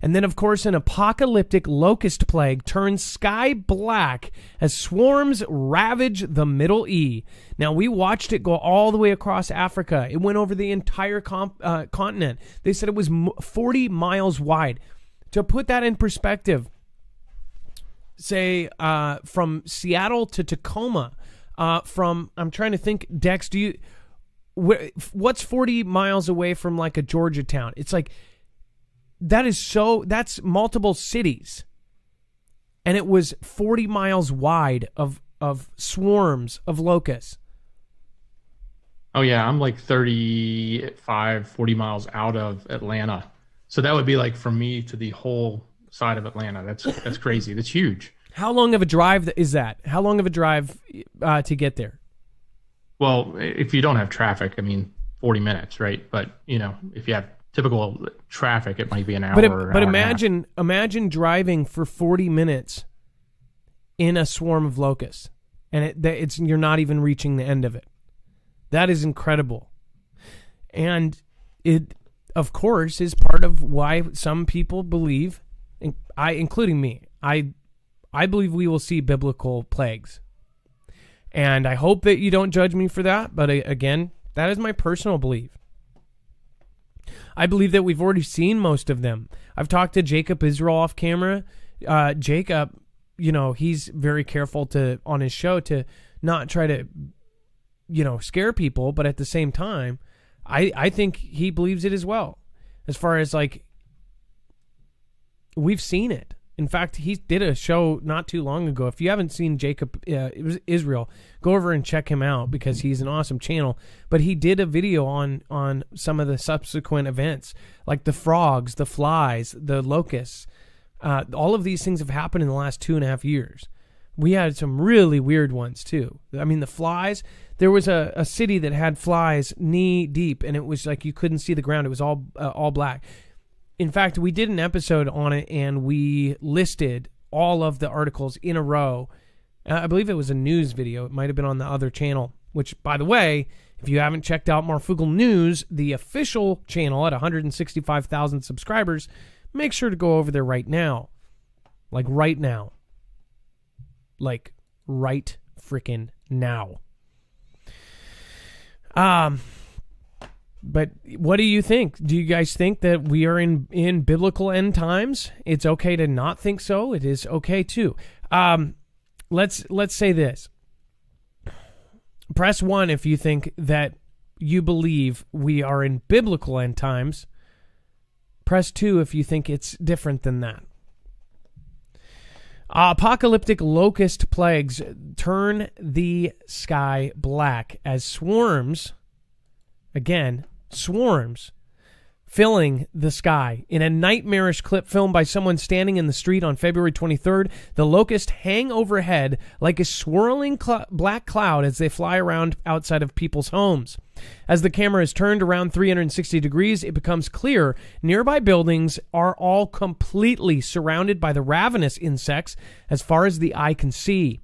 And then, of course, an apocalyptic locust plague turns sky black as swarms ravage the Middle East. Now, we watched it go all the way across Africa. It went over the entire continent. They said it was 40 miles wide. To put that in perspective, say from Seattle to Tacoma, I'm trying to think, Dex, what's 40 miles away from like a Georgia town? It's like, that's multiple cities. And it was 40 miles wide of swarms of locusts. Oh, yeah. I'm like 40 miles out of Atlanta. So that would be like from me to the whole side of Atlanta. That's crazy. That's huge. How long of a drive is that? How long of a drive to get there? Well, if you don't have traffic, 40 minutes, right? But, if you have typical traffic, it might be an hour. But imagine driving for 40 minutes in a swarm of locusts, and you're not even reaching the end of it. That is incredible, and it, of course, is part of why some people believe, including me, I believe we will see biblical plagues, and I hope that you don't judge me for that. But again, that is my personal belief. I believe that we've already seen most of them. I've talked to Jacob Israel off camera. Jacob, he's very careful on his show to not try to, scare people. But at the same time, I think he believes it as well. As far as like, we've seen it. In fact, he did a show not too long ago. If you haven't seen Jacob Israel, go over and check him out because he's an awesome channel. But he did a video on some of the subsequent events, like the frogs, the flies, the locusts. All of these things have happened in the last 2.5 years. We had some really weird ones too. The flies. There was a city that had flies knee deep, and it was like you couldn't see the ground. It was all black. In fact, we did an episode on it, and we listed all of the articles in a row. I believe it was a news video. It might have been on the other channel, which, by the way, if you haven't checked out Marfoogle News, the official channel at 165,000 subscribers, make sure to go over there right now. Like right now. Like right freaking now. But what do you think? Do you guys think that we are in biblical end times? It's okay to not think so. It is okay too. Let's say this. Press 1 if you think that you believe we are in biblical end times. Press 2 if you think it's different than that. Apocalyptic locust plagues turn the sky black as swarms filling the sky. In a nightmarish clip filmed by someone standing in the street on February 23rd, the locusts hang overhead like a swirling black cloud as they fly around outside of people's homes. As the camera is turned around 360 degrees, it becomes clear nearby buildings are all completely surrounded by the ravenous insects as far as the eye can see.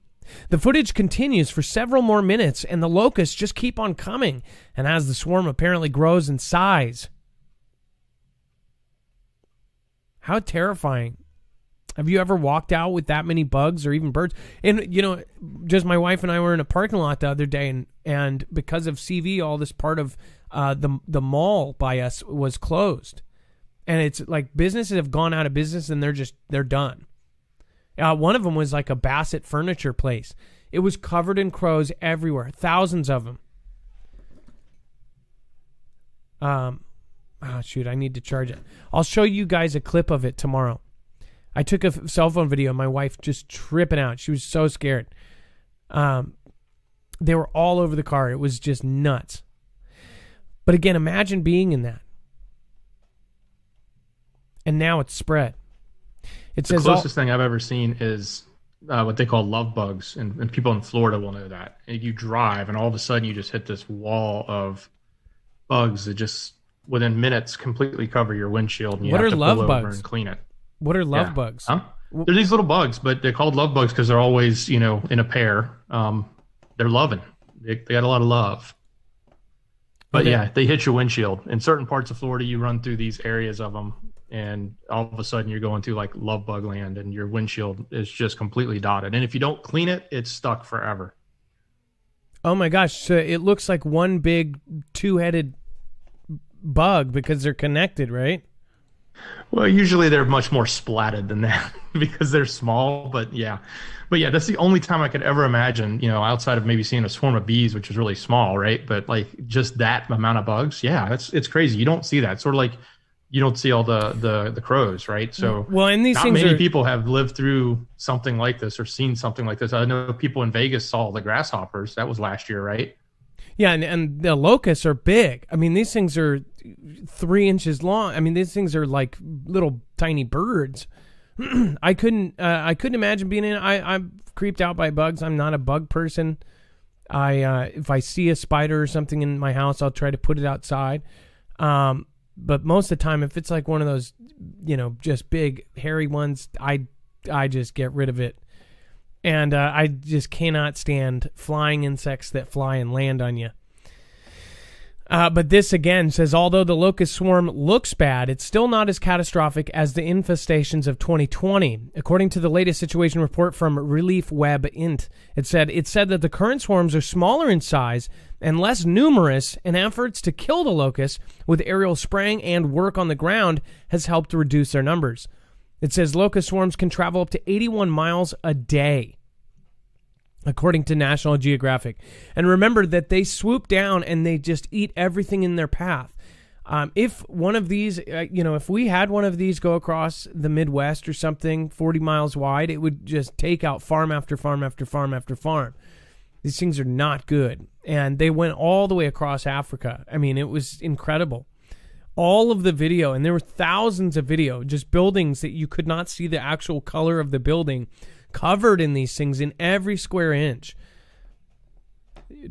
The footage continues for several more minutes, and the locusts just keep on coming, and as the swarm apparently grows in size. How terrifying. Have you ever walked out with that many bugs or even birds? And, just my wife and I were in a parking lot the other day, and because of CV, all this part of the mall by us was closed. And it's like businesses have gone out of business, and they're done. One of them was like a Bassett furniture place. It was covered in crows everywhere, thousands of them. Shoot, I need to charge it. I'll show you guys a clip of it tomorrow. I took a cell phone video of my wife just tripping out. She was so scared. They were all over the car. It was just nuts. But again, imagine being in that. And now it's spread. The closest thing I've ever seen is what they call love bugs, and people in Florida will know that. And you drive, and all of a sudden you just hit this wall of bugs that just within minutes completely cover your windshield, and you have to pull over and clean it. What are love Yeah. bugs? Huh? They're these little bugs, but they're called love bugs because they're always, in a pair. They're loving. They got a lot of love. But Okay. yeah, they hit your windshield. In certain parts of Florida, you run through these areas of them, and all of a sudden you're going through like love bug land, and your windshield is just completely dotted. And if you don't clean it, it's stuck forever. Oh my gosh! So it looks like one big two-headed bug because they're connected, right? Well, usually they're much more splatted than that because they're small. But yeah, that's the only time I could ever imagine, outside of maybe seeing a swarm of bees, which is really small, right? But like just that amount of bugs, yeah, it's crazy. You don't see that. It's sort of like you don't see all the crows, right? So Well, and these not things many are people have lived through something like this or seen something like this. I know people in Vegas saw the grasshoppers. That was last year, right? yeah, and the locusts are big. I mean, these things are 3 inches long. I mean, these things are like little tiny birds. I couldn't imagine being in. I'm creeped out by bugs. I'm not a bug person. If I see a spider or something in my house, I'll try to put it outside. But most of the time, if it's like one of those, just big hairy ones, I just get rid of it. And I just cannot stand flying insects that fly and land on you. But this again says, although the locust swarm looks bad, it's still not as catastrophic as the infestations of 2020. According to the latest situation report from Relief Web Int, it said that the current swarms are smaller in size and less numerous, and efforts to kill the locusts with aerial spraying and work on the ground has helped to reduce their numbers. It says locust swarms can travel up to 81 miles a day, according to National Geographic. And remember that they swoop down and they just eat everything in their path. If one of these, if we had one of these go across the Midwest or something 40 miles wide, it would just take out farm after farm after farm after farm. These things are not good. And they went all the way across Africa. I mean, it was incredible. All of the video, and there were thousands of video, just buildings that you could not see the actual color of the building, covered in these things in every square inch.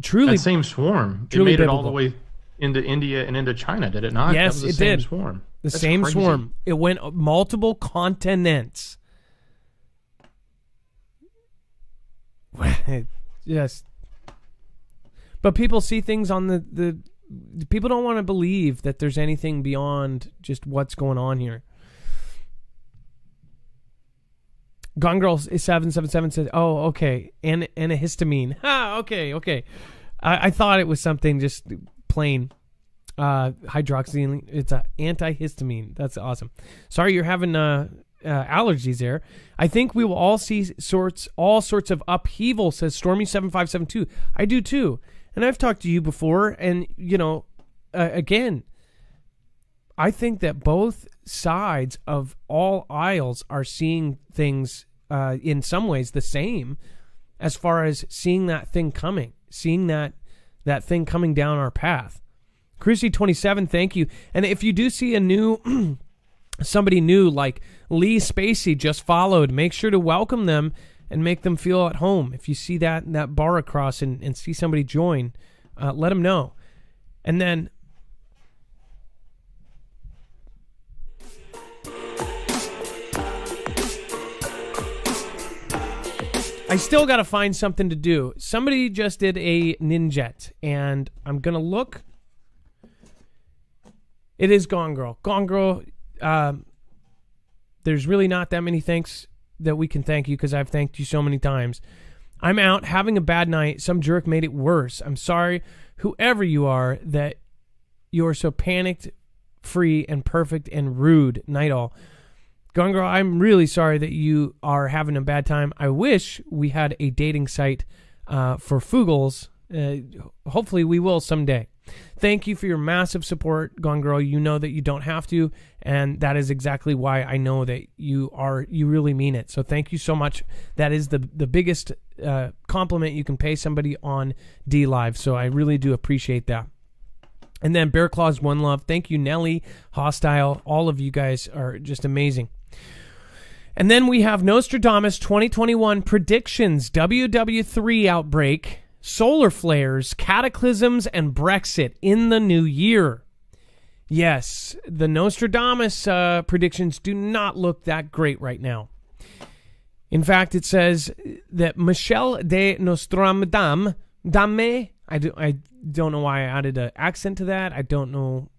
Truly, that same swarm, it truly made biblical. it all the way into India and into China, did it not? Yes, that was it the same did. Swarm. The That's same crazy. swarm. It went multiple continents. Yes. But people see things on the people don't want to believe that there's anything beyond just what's going on here. Gone Girl 777 says, "Oh, okay, antihistamine." Okay. I thought it was something just plain hydroxyzine. It's a antihistamine. That's awesome. Sorry you're having allergies there. I think we will all see all sorts of upheaval, says Stormy7572. I do too. And I've talked to you before, and again, I think that both sides of all aisles are seeing things in some ways the same, as far as seeing that thing coming, seeing that thing coming down our path. Cruisy27, thank you. And if you do see a new somebody new like Lee Spacey just followed, make sure to welcome them and make them feel at home. If you see that bar across and see somebody join, let them know. And then I still got to find something to do. Somebody just did a Ninjet, and I'm going to look. It is Gone Girl. Gone Girl, there's really not that many thanks that we can thank you, because I've thanked you so many times. I'm out having a bad night. Some jerk made it worse. I'm sorry, whoever you are, that you are so panicked, free, and perfect and rude. Night all. Gone Girl, I'm really sorry that you are having a bad time. I wish we had a dating site for Fugals. Hopefully we will someday. Thank you for your massive support, Gone Girl. You know that you don't have to, and that is exactly why I know that you really mean it. So thank you so much. That is the biggest compliment you can pay somebody on D Live. So I really do appreciate that. And then Bear Claws One Love. Thank you, Nelly, Hostile. All of you guys are just amazing. And then we have Nostradamus 2021 predictions, WW3 outbreak, solar flares, cataclysms, and Brexit in the new year. Yes, the Nostradamus predictions do not look that great right now. In fact, it says that Michel de Nostradamus, I don't know why I added an accent to that. I don't know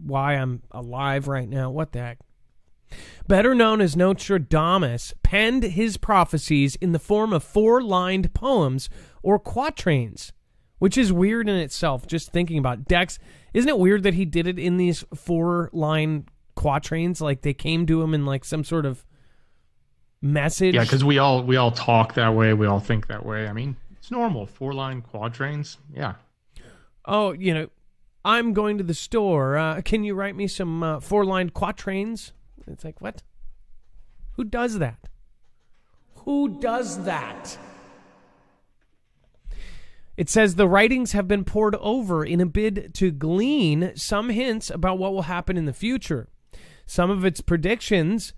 why I'm alive right now. What the heck? Better known as Nostradamus, penned his prophecies in the form of 4-lined poems or quatrains, which is weird in itself, just thinking about it. Dex, isn't it weird that he did it in these 4-line quatrains? Like they came to him in like some sort of message? Yeah, because we all talk that way. We all think that way. I mean, it's normal. 4-line quatrains. Yeah. Oh, I'm going to the store. Can you write me some 4-line quatrains? It's like, what? Who does that? Who does that? It says the writings have been pored over in a bid to glean some hints about what will happen in the future. Some of its predictions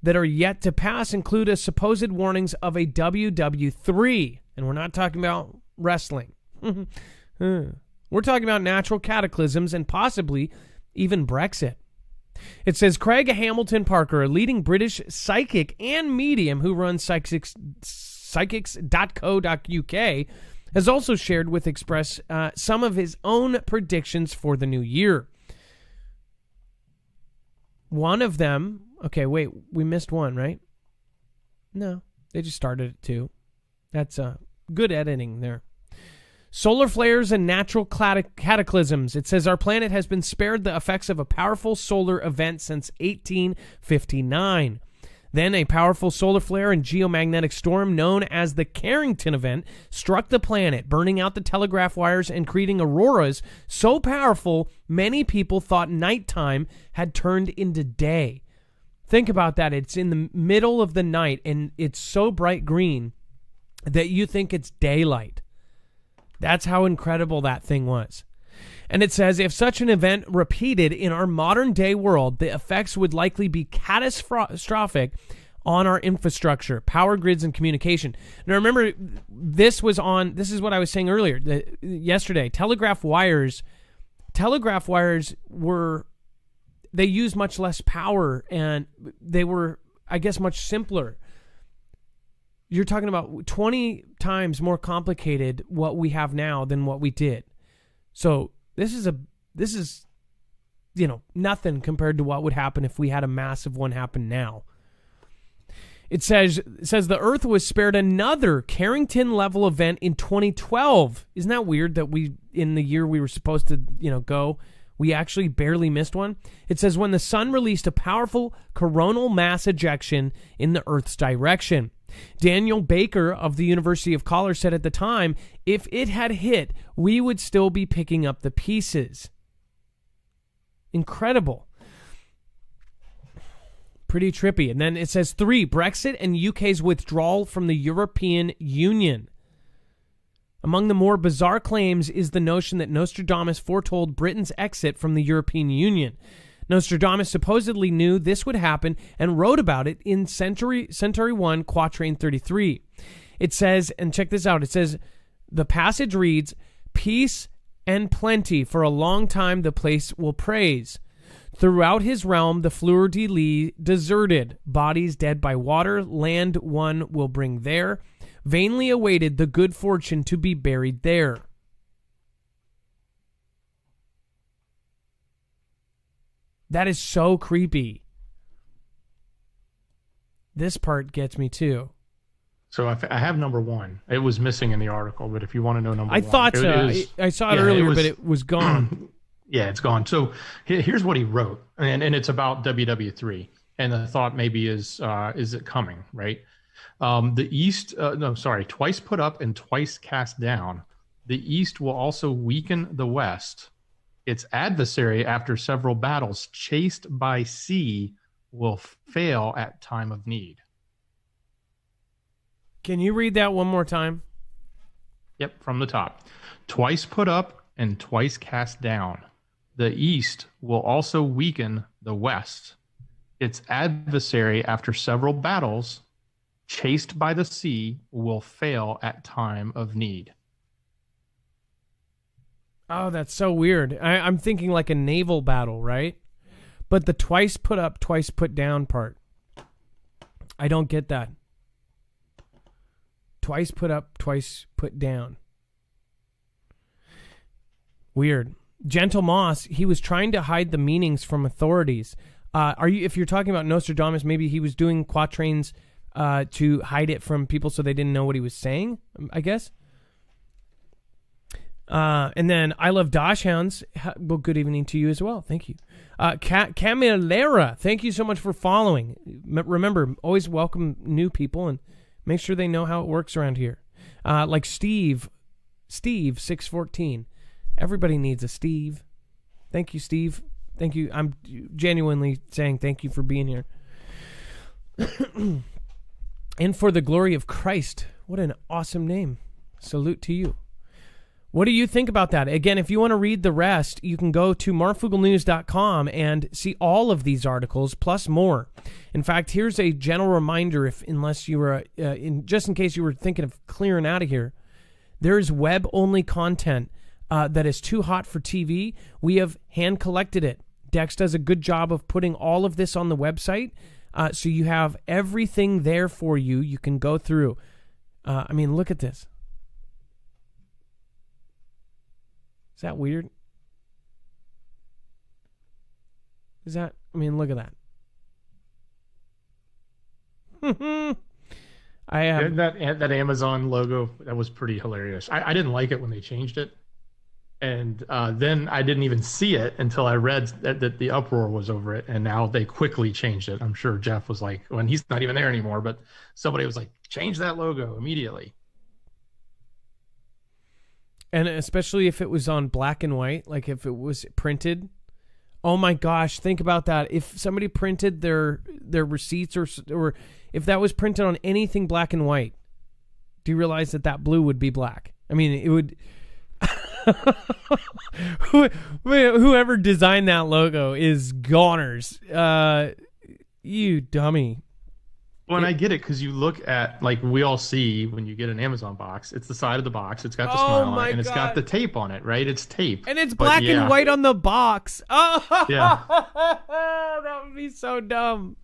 that are yet to pass include a supposed warnings of a WW3. And we're not talking about wrestling. We're talking about natural cataclysms and possibly even Brexit. It says Craig Hamilton Parker, a leading British psychic and medium who runs psychics.co.uk, has also shared with Express some of his own predictions for the new year. One of them, okay, wait, we missed one, right? No, they just started at 2. That's good editing there. Solar flares and natural cataclysms. It says our planet has been spared the effects of a powerful solar event since 1859. Then a powerful solar flare and geomagnetic storm known as the Carrington event struck the planet, burning out the telegraph wires and creating auroras so powerful many people thought nighttime had turned into day. Think about that. It's in the middle of the night and it's so bright green that you think it's daylight. That's how incredible that thing was. And it says, if such an event repeated in our modern day world, the effects would likely be catastrophic on our infrastructure, power grids, and communication. Now remember, this is what I was saying earlier, yesterday. Telegraph wires they used much less power and they were, I guess, much simpler. You're talking about 20 times more complicated what we have now than what we did. So this is nothing compared to what would happen if we had a massive one happen now. It says the Earth was spared another Carrington level event in 2012. Isn't that weird that in the year we were supposed to, go, we actually barely missed one? It says when the sun released a powerful coronal mass ejection in the Earth's direction. Daniel Baker of the University of Colorado said at the time, if it had hit, we would still be picking up the pieces. Incredible. Pretty trippy. And then it says 3, Brexit and UK's withdrawal from the European Union. Among the more bizarre claims is the notion that Nostradamus foretold Britain's exit from the European Union. Nostradamus supposedly knew this would happen and wrote about it in Century 1, Quatrain 33. It says, and check this out, it says, the passage reads, peace and plenty for a long time the place will praise. Throughout his realm the fleur-de-lis deserted, bodies dead by water, land one will bring there, vainly awaited the good fortune to be buried there. That is so creepy. This part gets me too. So I have number 1. It was missing in the article, but if you want to know number 1. I thought so. I saw it earlier, but it was gone. Yeah, it's gone. So here's what he wrote, and it's about WW3. And the thought maybe is it coming, right? Twice put up and twice cast down. The East will also weaken the West. Its adversary, after several battles, chased by sea, will fail at time of need. Can you read that one more time? Yep, from the top. Twice put up and twice cast down. The East will also weaken the West. Its adversary, after several battles, chased by the sea, will fail at time of need. Oh, that's so weird. I'm thinking like a naval battle, right? But the twice put up, twice put down part, I don't get that. Twice put up, twice put down. Weird. Gentle Moss, he was trying to hide the meanings from authorities. If you're talking about Nostradamus, maybe he was doing quatrains to hide it from people so they didn't know what he was saying, I guess. And then I love Dashhounds. Well, good evening to you as well. Thank you. Camilera, thank you so much for following. Remember, always welcome new people and make sure they know how it works around here. Like Steve 614. Everybody needs a Steve. Thank you, Steve. Thank you. I'm genuinely saying thank you for being here. And for the glory of Christ. What an awesome name. Salute to you. What do you think about that? Again, if you want to read the rest, you can go to markfugelnews.com and see all of these articles, plus more. In fact, here's a general reminder, unless you were, just in case you were thinking of clearing out of here, there is web-only content that is too hot for TV. We have hand-collected it. Dex does a good job of putting all of this on the website, so you have everything there for you. You can go through. Look at this. Is that weird? Look at that. That Amazon logo, that was pretty hilarious. I didn't like it when they changed it. And then I didn't even see it until I read that the uproar was over it. And now they quickly changed it. I'm sure Jeff was like, well, he's not even there anymore, but somebody was like, change that logo immediately. And especially if it was on black and white, like if it was printed. Oh my gosh, think about that. If somebody printed their receipts or if that was printed on anything black and white, do you realize that blue would be black? It would... Whoever designed that logo is goners. You dummy. Well, and I get it because you look at, like we all see when you get an Amazon box, it's the side of the box, it's got the smile on it, and it's got the tape on it, right? It's tape. And it's black and white on the box. Oh, yeah. That would be so dumb.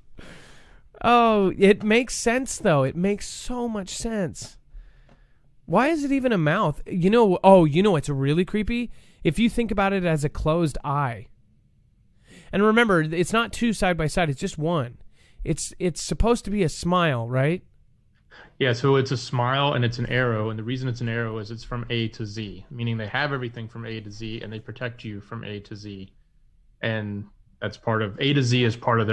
Oh, it makes sense, though. It makes so much sense. Why is it even a mouth? You know what's really creepy? If you think about it as a closed eye. And remember, it's not two side by side, it's just one. It's supposed to be a smile, right? Yeah, so it's a smile and it's an arrow, and the reason it's an arrow is it's from A to Z, meaning they have everything from A to Z and they protect you from A to Z. And that's part of A to Z is part of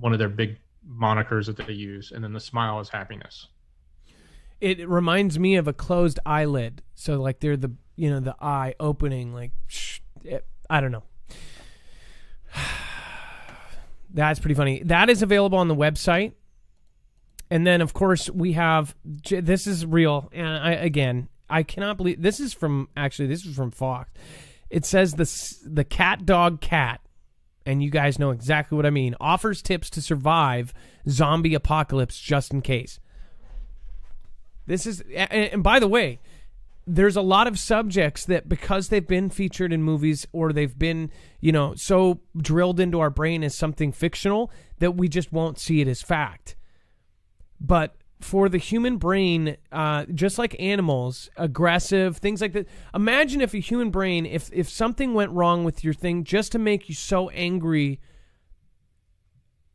one of their big monikers that they use, and then the smile is happiness. It reminds me of a closed eyelid. So like they're the eye opening, like I don't know. That's pretty funny. That is available on the website. And then, of course, we have... This is real. And I cannot believe... This is from Fox. It says the cat dog cat, and you guys know exactly what I mean, offers tips to survive zombie apocalypse just in case. This is... And by the way... There's a lot of subjects that because they've been featured in movies or they've been, so drilled into our brain as something fictional that we just won't see it as fact. But for the human brain, just like animals, aggressive, things like that. Imagine if a human brain, if something went wrong with your thing just to make you so angry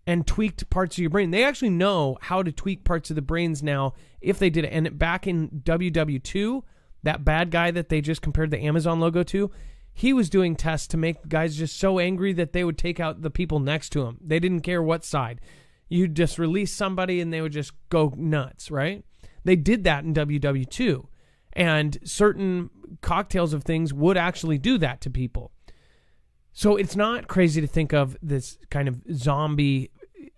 and tweaked parts of your brain. They actually know how to tweak parts of the brains now if they did it. And back in WW2... that bad guy that they just compared the Amazon logo to, he was doing tests to make guys just so angry that they would take out the people next to him. They didn't care what side. You'd just release somebody and they would just go nuts, right? They did that in WW2. And certain cocktails of things would actually do that to people. So it's not crazy to think of this kind of zombie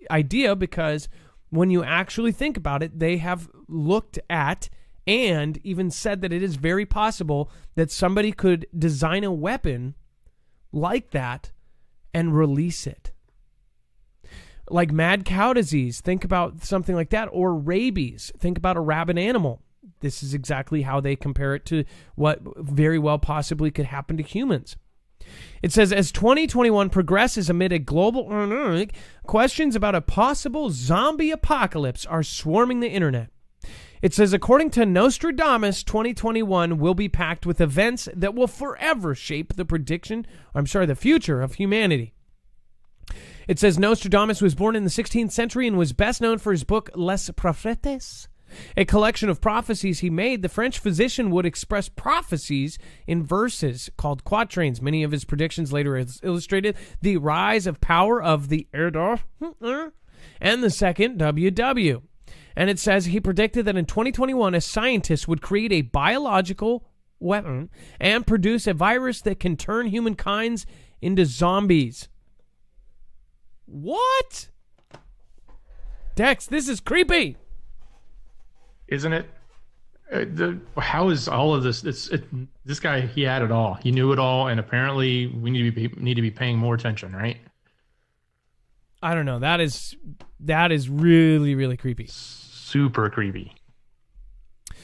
idea because when you actually think about it, they have looked at and even said that it is very possible that somebody could design a weapon like that and release it. Like mad cow disease, think about something like that. Or rabies, think about a rabid animal. This is exactly how they compare it to what very well possibly could happen to humans. It says, as 2021 progresses amid a global questions about a possible zombie apocalypse are swarming the internet. It says, according to Nostradamus, 2021 will be packed with events that will forever shape the future of humanity. It says Nostradamus was born in the 16th century and was best known for his book Les Prophéties, a collection of prophecies he made. The French physician would express prophecies in verses called quatrains. Many of his predictions later illustrated the rise of power of the Erdor and the second WW. And it says he predicted that in 2021, a scientist would create a biological weapon and produce a virus that can turn humankind into zombies. What? Dex, this is creepy. Isn't it? How is all of this? This guy, he had it all. He knew it all, and apparently we need to be paying more attention, right? I don't know. That is really, really creepy. Super creepy.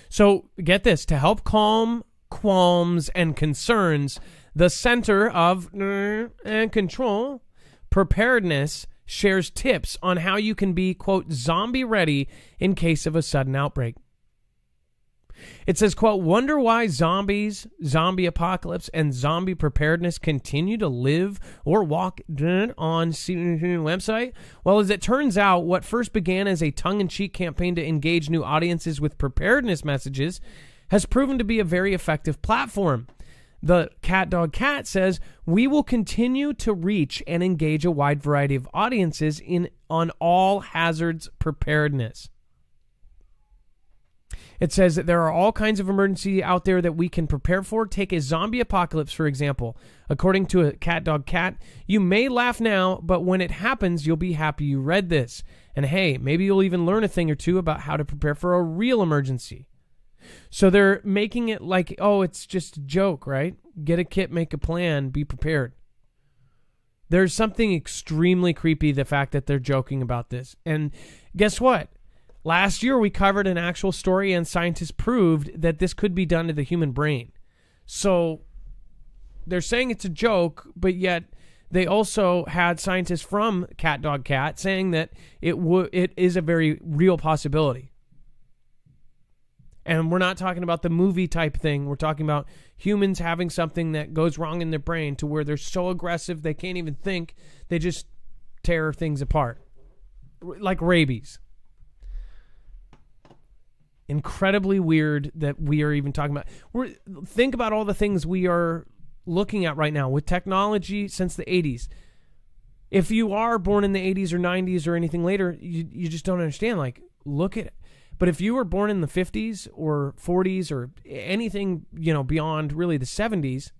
So get this: to help calm qualms and concerns, the Center of and Control Preparedness shares tips on how you can be, quote, zombie ready in case of a sudden outbreak. It says, quote, wonder why zombies, zombie apocalypse, and zombie preparedness continue to live or walk on CNN website? Well, as it turns out, what first began as a tongue-in-cheek campaign to engage new audiences with preparedness messages has proven to be a very effective platform. The Cat Dog Cat says, we will continue to reach and engage a wide variety of audiences on all hazards preparedness. It says that there are all kinds of emergency out there that we can prepare for. Take a zombie apocalypse, for example. According to a Cat Dog Cat, you may laugh now, but when it happens, you'll be happy you read this. And hey, maybe you'll even learn a thing or two about how to prepare for a real emergency. So they're making it like, oh, it's just a joke, right? Get a kit, make a plan, be prepared. There's something extremely creepy, the fact that they're joking about this. And guess what? Last year, we covered an actual story, and scientists proved that this could be done to the human brain. So they're saying it's a joke, but yet they also had scientists from Cat Dog Cat saying that it is a very real possibility. And we're not talking about the movie type thing. We're talking about humans having something that goes wrong in their brain to where they're so aggressive they can't even think. They just tear things apart. Like rabies. Incredibly weird that we are even talking about. Think about all the things we are looking at right now with technology since the 80s. If you are born in the 80s or 90s or anything later, you just don't understand. Like, look at it. But if you were born in the 50s or 40s or anything, beyond really the 70s,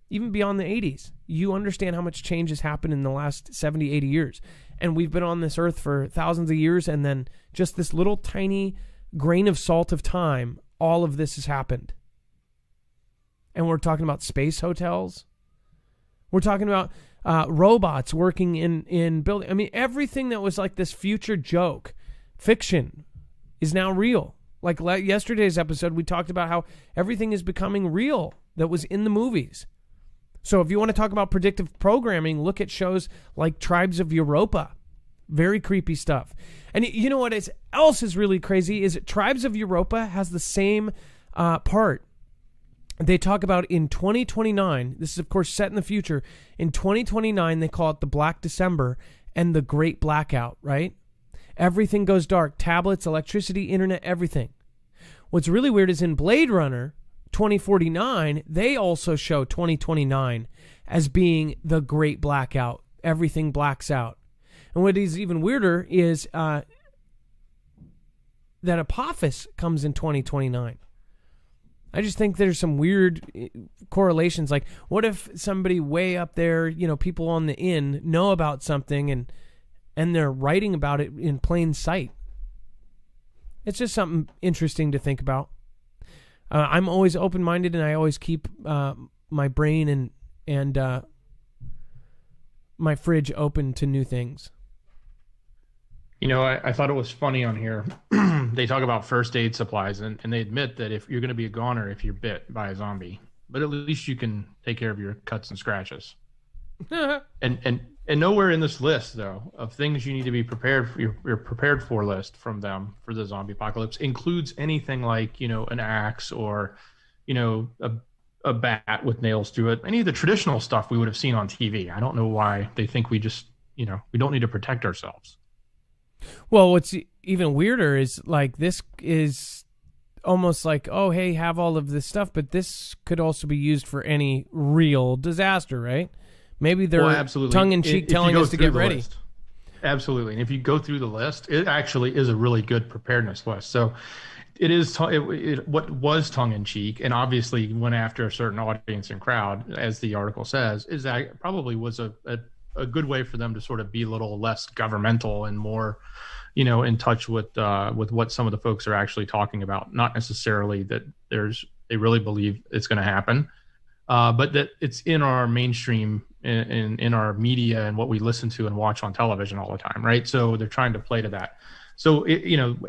even beyond the 80s, you understand how much change has happened in the last 70, 80 years. And we've been on this earth for thousands of years, and then just this little tiny grain of salt of time, all of this has happened. And we're talking about space hotels. We're talking about robots working in building. I mean, everything that was like this future joke, fiction, is now real. Like yesterday's episode, we talked about how everything is becoming real that was in the movies. So if you want to talk about predictive programming, look at shows like Tribes of Europa. Very creepy stuff. And you know what else is really crazy is Tribes of Europa has the same part. They talk about in 2029, this is of course set in the future, in 2029 they call it the Black December and the Great Blackout, right? Everything goes dark. Tablets, electricity, internet, everything. What's really weird is in Blade Runner 2049, they also show 2029 as being the Great Blackout. Everything blacks out. And what is even weirder is that Apophis comes in 2029. I just think there's some weird correlations. Like, what if somebody way up there, people on the inn know about something and they're writing about it in plain sight? It's just something interesting to think about. I'm always open-minded, and I always keep my brain and my fridge open to new things. I thought it was funny on here. They talk about first aid supplies, and they admit that if you're going to be a goner if you're bit by a zombie, but at least you can take care of your cuts and scratches. and nowhere in this list, though, of things you need to be prepared for, your prepared for list from them for the zombie apocalypse includes anything like, an axe or, a bat with nails through it. Any of the traditional stuff we would have seen on TV. I don't know why they think we just, we don't need to protect ourselves. Well, what's even weirder is like this is almost like, oh, hey, have all of this stuff, but this could also be used for any real disaster, right? Maybe they're tongue-in-cheek telling us to get ready. List. Absolutely. And if you go through the list, it actually is a really good preparedness list. So it is what was tongue-in-cheek and obviously went after a certain audience and crowd, as the article says, is that probably was a good way for them to sort of be a little less governmental and more, in touch with what some of the folks are actually talking about. Not necessarily that they really believe it's going to happen, but that it's in our mainstream, in our media and what we listen to and watch on television all the time, right? So they're trying to play to that. So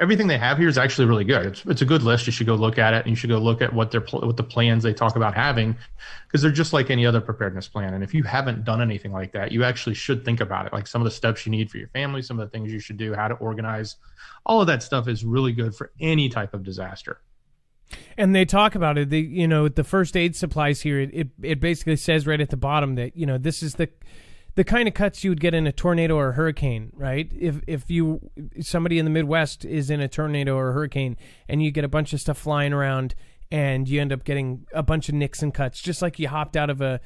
everything they have here is actually really good. It's a good list. You should go look at it, and you should go look at what the plans they talk about having, because they're just like any other preparedness plan. And if you haven't done anything like that, you actually should think about it. Like some of the steps you need for your family, some of the things you should do, how to organize, all of that stuff is really good for any type of disaster. And they talk about it. The first aid supplies here. It basically says right at the bottom that this is the kind of cuts you would get in a tornado or a hurricane, right? If somebody in the Midwest is in a tornado or a hurricane and you get a bunch of stuff flying around and you end up getting a bunch of nicks and cuts, just like you hopped out of a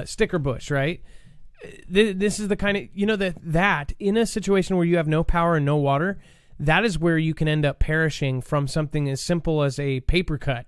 sticker bush, right? This is the kind of that in a situation where you have no power and no water. That is where you can end up perishing from something as simple as a paper cut.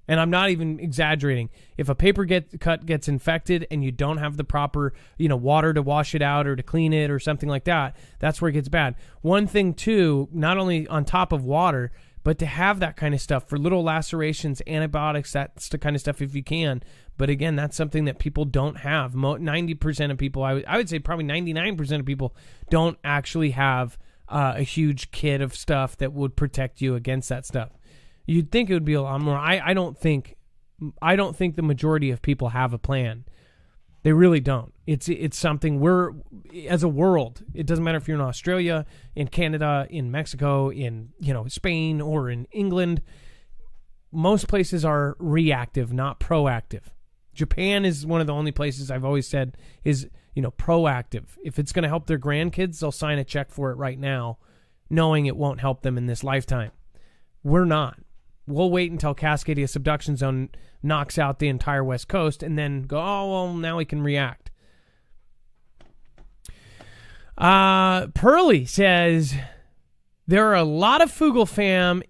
And I'm not even exaggerating. If a paper cut gets infected and you don't have the proper, water to wash it out or to clean it or something like that, that's where it gets bad. One thing, too, not only on top of water, but to have that kind of stuff for little lacerations, antibiotics, that's the kind of stuff if you can. But again, that's something that people don't have. 90% of people, I would say probably 99% of people don't actually have a huge kit of stuff that would protect you against that stuff. You'd think it would be a lot more. I don't think the majority of people have a plan. They really don't. It's something we're, as a world, it doesn't matter if you're in Australia, in Canada, in Mexico, in Spain, or in England. Most places are reactive, not proactive. Japan is one of the only places I've always said is proactive. If it's going to help their grandkids, they'll sign a check for it right now, knowing it won't help them in this lifetime. We're not. We'll wait until Cascadia Subduction Zone knocks out the entire West Coast and then go, oh, well, now we can react. Pearly says, there are a lot of Fugel fam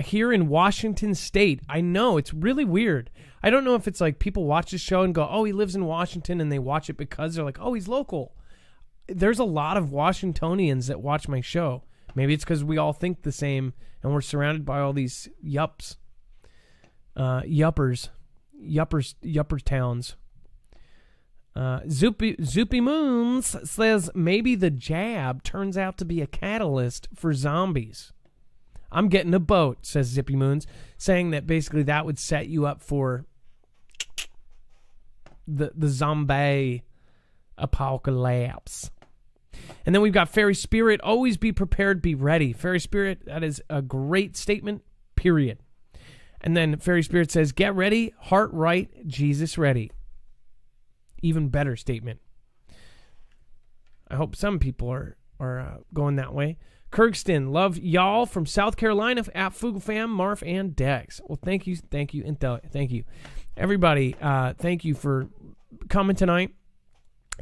here in Washington State. I know, it's really weird. I don't know if it's like people watch the show and go, oh, he lives in Washington, and they watch it because they're like, oh, he's local. There's a lot of Washingtonians that watch my show. Maybe it's because we all think the same, and we're surrounded by all these yuppers, yupper towns. Zoopy Moons says maybe the jab turns out to be a catalyst for zombies. I'm getting a boat, says Zippy Moons, saying that basically that would set you up for the zombie apocalypse. And then we've got Fairy Spirit, always be prepared, be ready. Fairy Spirit, that is a great statement, period. And then Fairy Spirit says, get ready, heart right, Jesus ready. Even better statement. I hope some people are going that way. Kirkston, love y'all from South Carolina at Fugel Fam, Marf, and Dex. Well, thank you, and thank you. Everybody, thank you for coming tonight.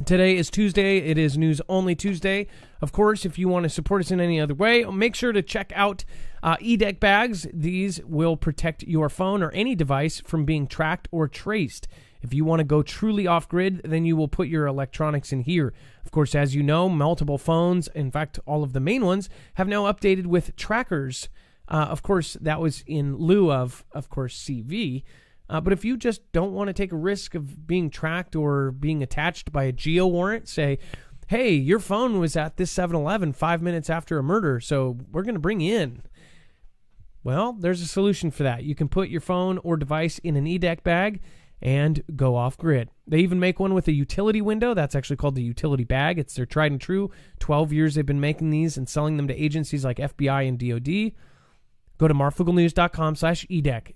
Today is Tuesday. It is News Only Tuesday. Of course, if you want to support us in any other way, make sure to check out eDeck bags. These will protect your phone or any device from being tracked or traced. If you want to go truly off-grid, then you will put your electronics in here. Of course, as you know, multiple phones, in fact, all of the main ones, have now updated with trackers. Of course, that was in lieu of course, CV. But if you just don't want to take a risk of being tracked or being attached by a geo warrant, say, hey, your phone was at this 7-Eleven 5 minutes after a murder, so we're going to bring you in. Well, there's a solution for that. You can put your phone or device in an eDeck bag and go off grid. They even make one with a utility window. That's actually called the utility bag. It's their tried and true. 12 years they've been making these and selling them to agencies like FBI and DOD. Go to marfugelnews.com/eDeck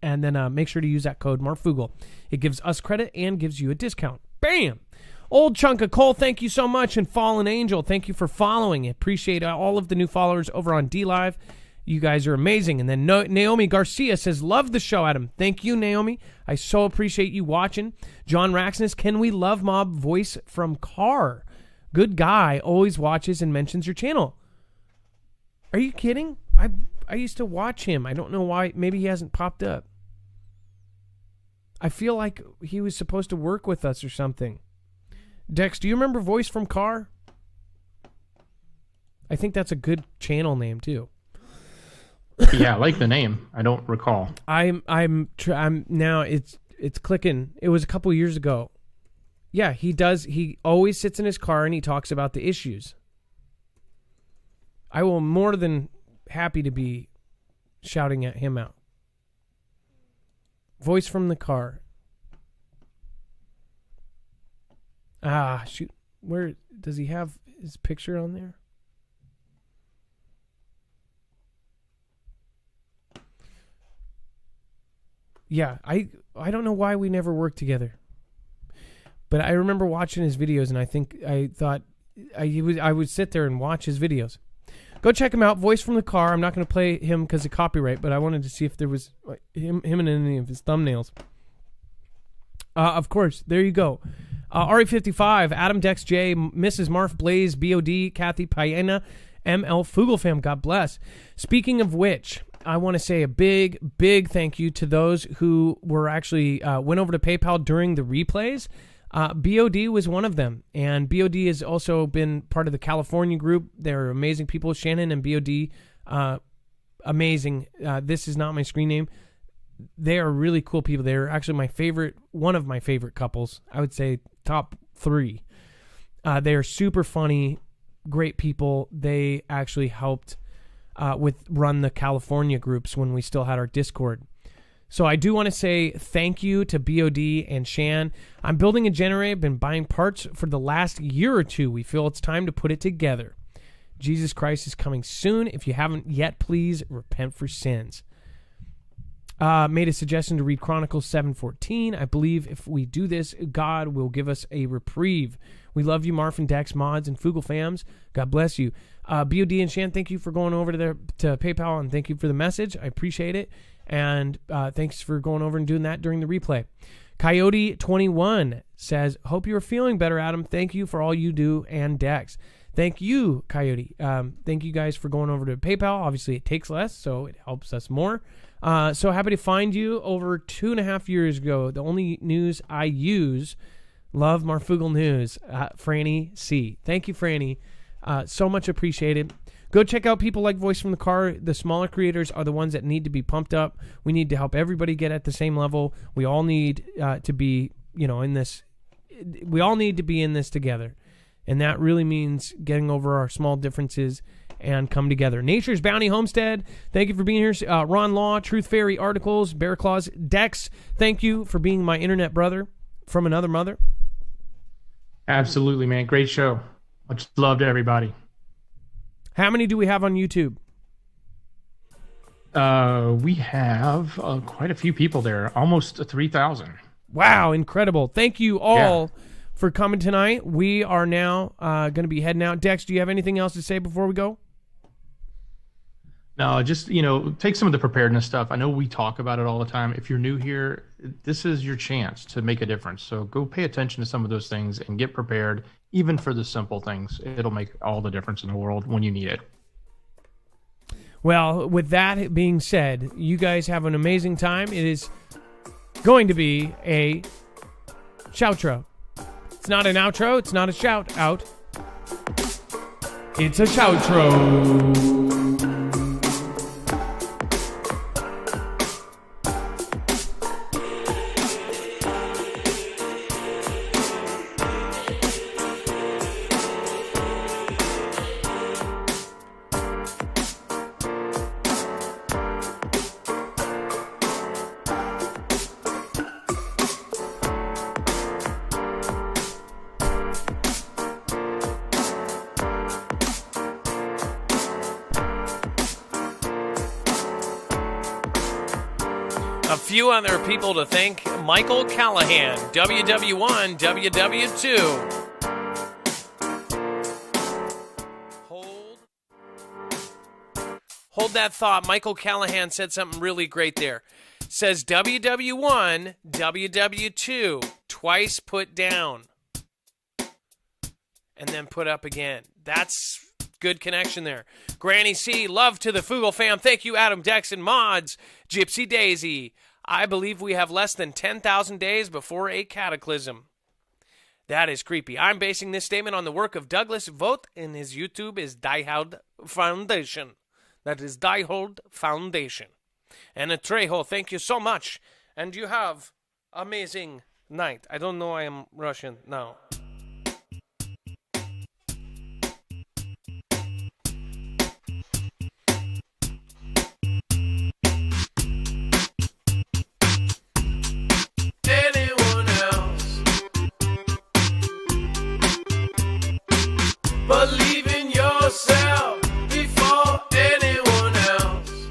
and then make sure to use that code Marfugel. It gives us credit and gives you a discount. Bam! Old Chunk of Coal, thank you so much. And Fallen Angel, thank you for following. Appreciate all of the new followers over on DLive. You guys are amazing. And then Naomi Garcia says, love the show, Adam. Thank you, Naomi. I so appreciate you watching. John Raxness, can we love mob voice from Car? Good guy, always watches and mentions your channel. Are you kidding? I used to watch him. I don't know why. Maybe he hasn't popped up. I feel like he was supposed to work with us or something. Dex, do you remember Voice from Car? I think that's a good channel name too. Yeah, I like the name. I don't recall. I'm now it's clicking. It was a couple years ago. Yeah, he does. He always sits in his car and he talks about the issues. I will more than happy to be shouting at him out. Voice from the Car. Ah, shoot. Where does he have his picture on there? Yeah, I don't know why we never worked together. But I remember watching his videos and I thought I would sit there and watch his videos. Go check him out, Voice from the Car. I'm not going to play him because of copyright, but I wanted to see if there was him in any of his thumbnails. Of course, there you go. RE55, Adam Dex J, Mrs. Marf Blaze, BOD, Kathy Payena, ML Fugelfam, God bless. Speaking of which, I want to say a big, big thank you to those who were actually went over to PayPal during the replays. BOD was one of them, and BOD has also been part of the California group. They're amazing people. Shannon and BOD, amazing. This is not my screen name. They are really cool people. They're actually one of my favorite couples. I would say top 3. They are super funny, great people. They actually helped run the California groups when we still had our Discord. So I do want to say thank you to BOD and Shan. I'm building a generator. I've been buying parts for the last year or two. We feel it's time to put it together. Jesus Christ is coming soon. If you haven't yet, please repent for sins. Made a suggestion to read Chronicles 7:14. I believe if we do this, God will give us a reprieve. We love you, Marf and Dex mods and Fugel fams. God bless you. BOD and Shan, thank you for going over to PayPal, and thank you for the message. I appreciate it. And thanks for going over and doing that during the replay. Coyote21 says, hope you are feeling better, Adam. Thank you for all you do, and Dex. Thank you, Coyote. Thank you guys for going over to PayPal. Obviously, it takes less, so it helps us more. So happy to find you over 2.5 years ago. The only news I use, love Marfugel News, Franny C. Thank you, Franny. So much appreciated. Go check out people like Voice from the Car. The smaller creators are the ones that need to be pumped up. We need to help everybody get at the same level. We all need to be, in this. We all need to be in this together. And that really means getting over our small differences and come together. Nature's Bounty Homestead, thank you for being here. Ron Law, Truth Fairy Articles, Bear Claws, Dex, thank you for being my internet brother from another mother. Absolutely, man. Great show. Much love to everybody. How many do we have on YouTube? We have quite a few people there, almost 3,000. Wow, incredible. Thank you all for coming tonight. We are now going to be heading out. Dex, do you have anything else to say before we go? No, just, take some of the preparedness stuff. I know we talk about it all the time. If you're new here, this is your chance to make a difference. So go pay attention to some of those things and get prepared, even for the simple things. It'll make all the difference in the world when you need it. Well, with that being said, you guys have an amazing time. It is going to be a shoutro. It's not an outro. It's not a shout out. It's a shoutro. few other people to thank. Michael Callahan, WW1, WW2. Hold that thought. Michael Callahan said something really great there. Says WW1, WW2, twice put down. And then put up again. That's good connection there. Granny C, love to the Fugle fam. Thank you, Adam, Dex, and Mods. Gypsy Daisy, I believe we have less than 10,000 days before a cataclysm. That is creepy. I'm basing this statement on the work of Douglas Vogt, and his YouTube is Die Hard Foundation. That is Die Hard Foundation. And Trejo, thank you so much. And you have amazing night. I don't know I am Russian now. Anyone else? Believe in yourself before anyone else.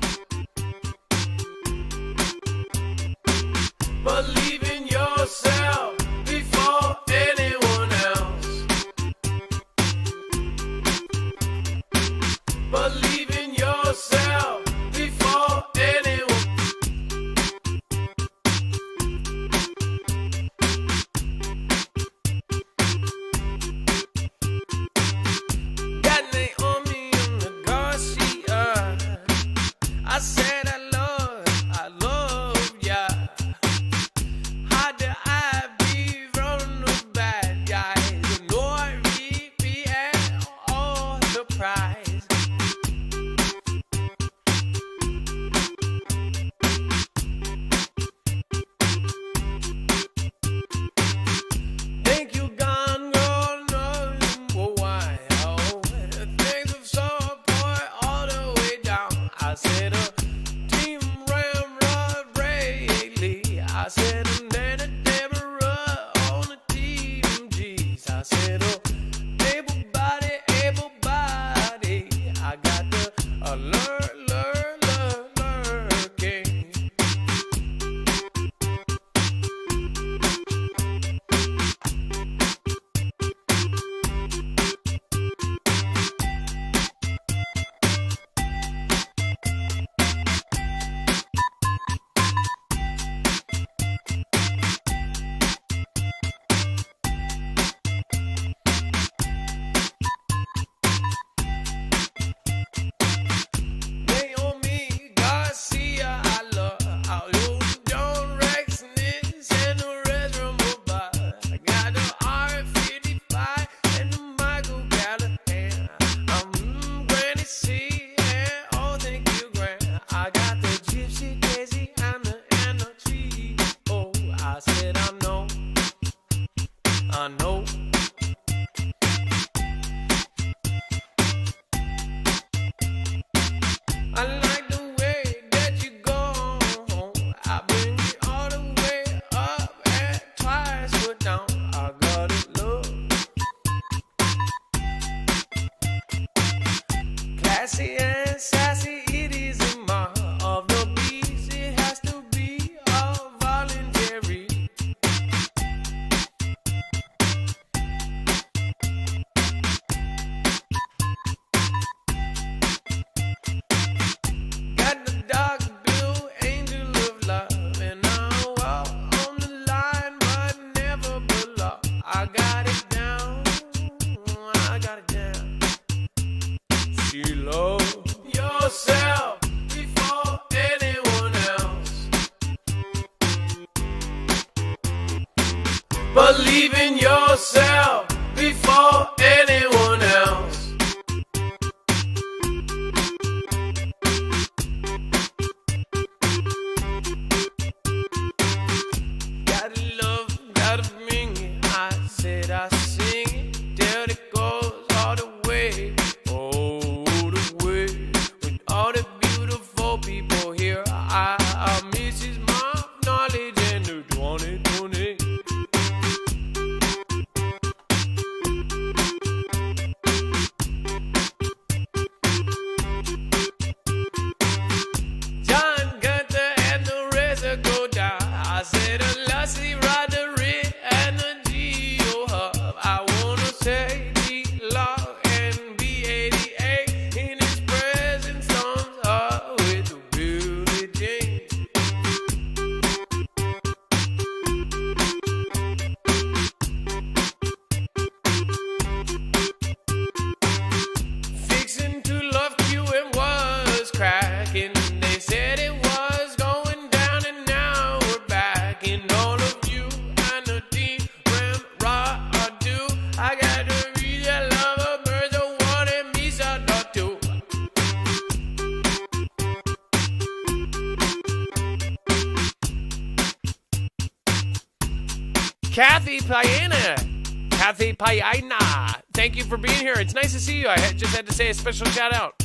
Believe in yourself before anyone else. Believe in yourself before anyone. Got Naomi on the Garcia. I said I love ya. How do I be from the bad guys? You know I really had all the prize. Thank you, gone girl, number one. Oh, thanks for support all the way down. I said Team Ramrod Braley. I said Nana Deborah on the Team G's. I said able body. I got the lurking. Naomi Garcia, I love how you John Rex Nix and the rest from above. I got the R55 and the Michael Callahan. I'm Granny C and oh thank you, Gran. I got the Gypsy Daisy and the tree. Oh, I said I know. I like the way that you go. I bring you all the way up and twice put down. I got it, love. Classy and sassy, it is a mark of the beast. It has to be all voluntary. Got the dog bill, angel of love, and I walk on the line, but never below. I got it down. She love yourself before anyone else. Believe in yourself before anyone else. Gotta love, gotta bring it. I said I sing it till it goes all the way. Oh, the way. With all the beautiful people here, I miss his mom, knowledge and the 2020. I said a lassie ridery and a Geo hub. I wanna say love and B88 in his presence songs are with the Billie Jean. Fixing to love QM was cracking. They said it was going down, and now we're back. And all of you and the team, Ram, Ra, do. I got to be the lover, birds of one and me, so not two. Kathy Payana, thank you for being here. It's nice to see you. I just had to say a special shout out.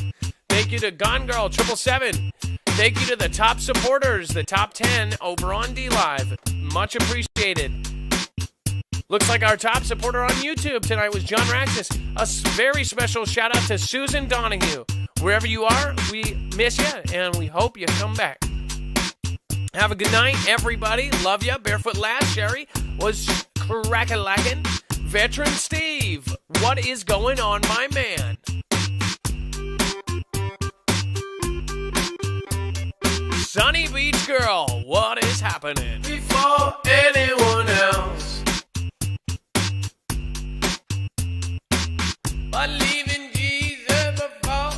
Thank you to Gone Girl 777. Thank you to the top supporters, the top 10 over on DLive. Much appreciated. Looks like our top supporter on YouTube tonight was John Raxis. A very special shout out to Susan Donahue. Wherever you are, we miss you and we hope you come back. Have a good night, everybody. Love ya. Barefoot Lass, Sherry was crack-a-lackin'. Veteran Steve, what is going on, my man? Sunny Beach Girl, what is happening? Before anyone else, believe in Jesus before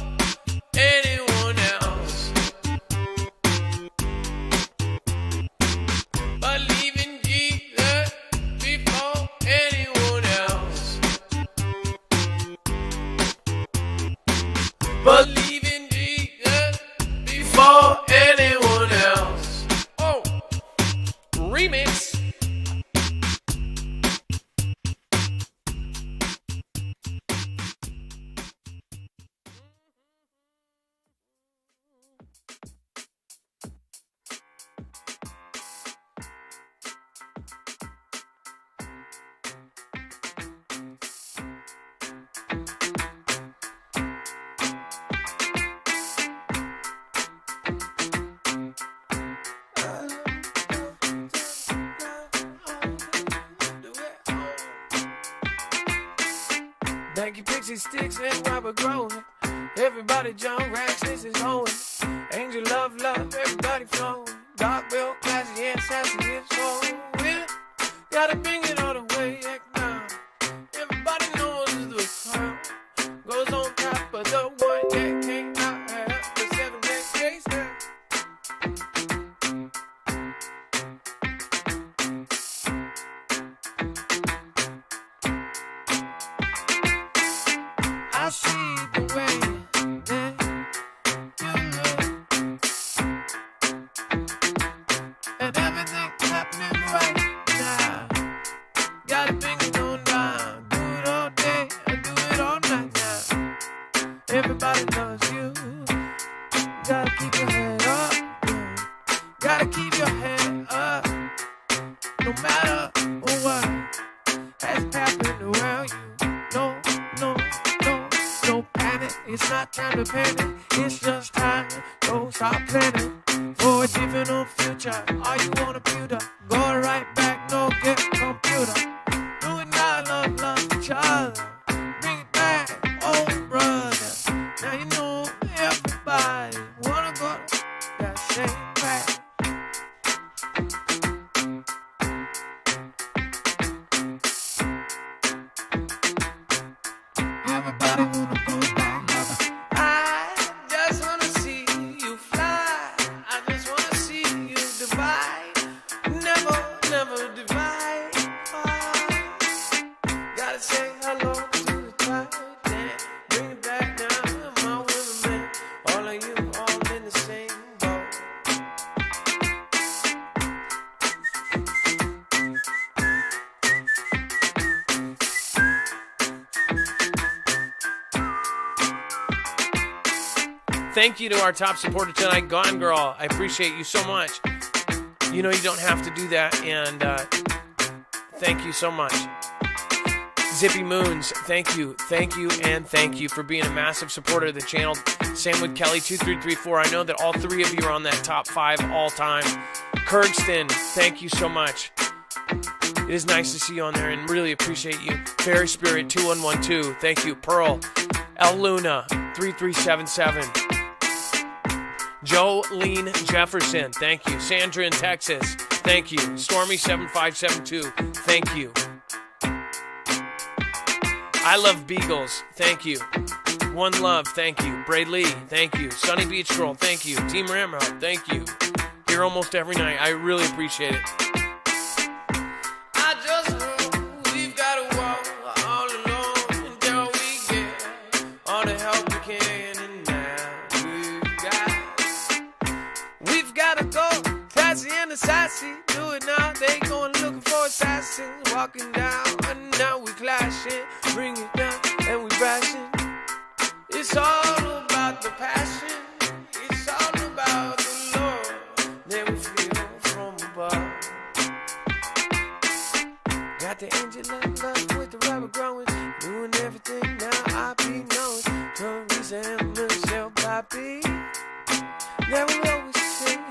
anyone else. Believe in Jesus before anyone else. Believe in Jesus before anyone else. Oh, remix. Thank you, Pixie Sticks and Robert Grover. Everybody, John Rax, this is Owen. Angel, love, everybody flowing. Dark Bill, classy and sassy, it's so weird. Gotta bring it all the way back now. Everybody knows the crown goes on top of the one that can't not have the 7 days now. I see the way that you look, and everything's happening right now. Gotta bring it on down, do it all day and do it all night now. Everybody loves you. Gotta keep your head up. Gotta keep your head up, no matter what has happened around you. No panic, it's not time to panic. It's just time to start planning for a different future. Are you on a computer? Go right back, no get computer. Do it now, love each other. Bring it back, oh brother. Now you know everybody wanna go to that same path. Everybody wanna go back, lover. I just wanna see you fly. I just wanna see you divide. Never divide. Gotta say hello to the tide. Bring it back now, my women, man. All of you, all in the same boat. Thank you to our top supporter tonight, Gone Girl. I appreciate you so much. You know you don't have to do that, and thank you so much. Zippy Moons, thank you, and thank you for being a massive supporter of the channel. Same with Kelly2334. I know that all three of you are on that top 5 all time. Kirkston, thank you so much. It is nice to see you on there and really appreciate you. Fairy Spirit 2112, thank you. Pearl, El Luna 3377. Jolene Jefferson, thank you. Sandra in Texas, thank you. Stormy 7572, thank you. I Love Beagles, thank you. One Love, thank you. Braid Lee, thank you. Sunny Beach Troll, thank you. Team Ramrod, thank you. Here almost every night. I really appreciate it. I just know we've got to walk all alone until we get all the help we can. And now we've got to go. Classy and sassy, do it now. They going looking for assassins. Walking down, and now we clashing. Bring it down, and we crashing. It's all about the passion. It's all about the Lord that we feel from above. Got the angel love with the rubber growing. Doing everything now I be knowing. Teresa and Michelle Poppy. Now we always sing.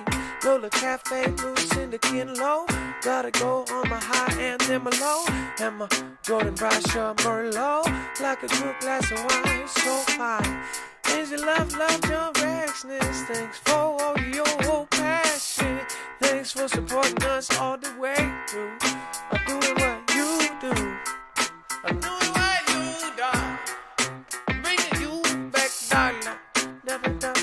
Lola Cafe, Lucinda Kinlow. Gotta go on my high and then my low. And my Jordan Bradshaw Merlot. Like a good glass of wine, so fine. Angel love, your Rexness. Thanks for all your passion. Thanks for supporting us all the way through. I'm doing what you do. I'm doing what you do. Bringing you back, darling. Never done.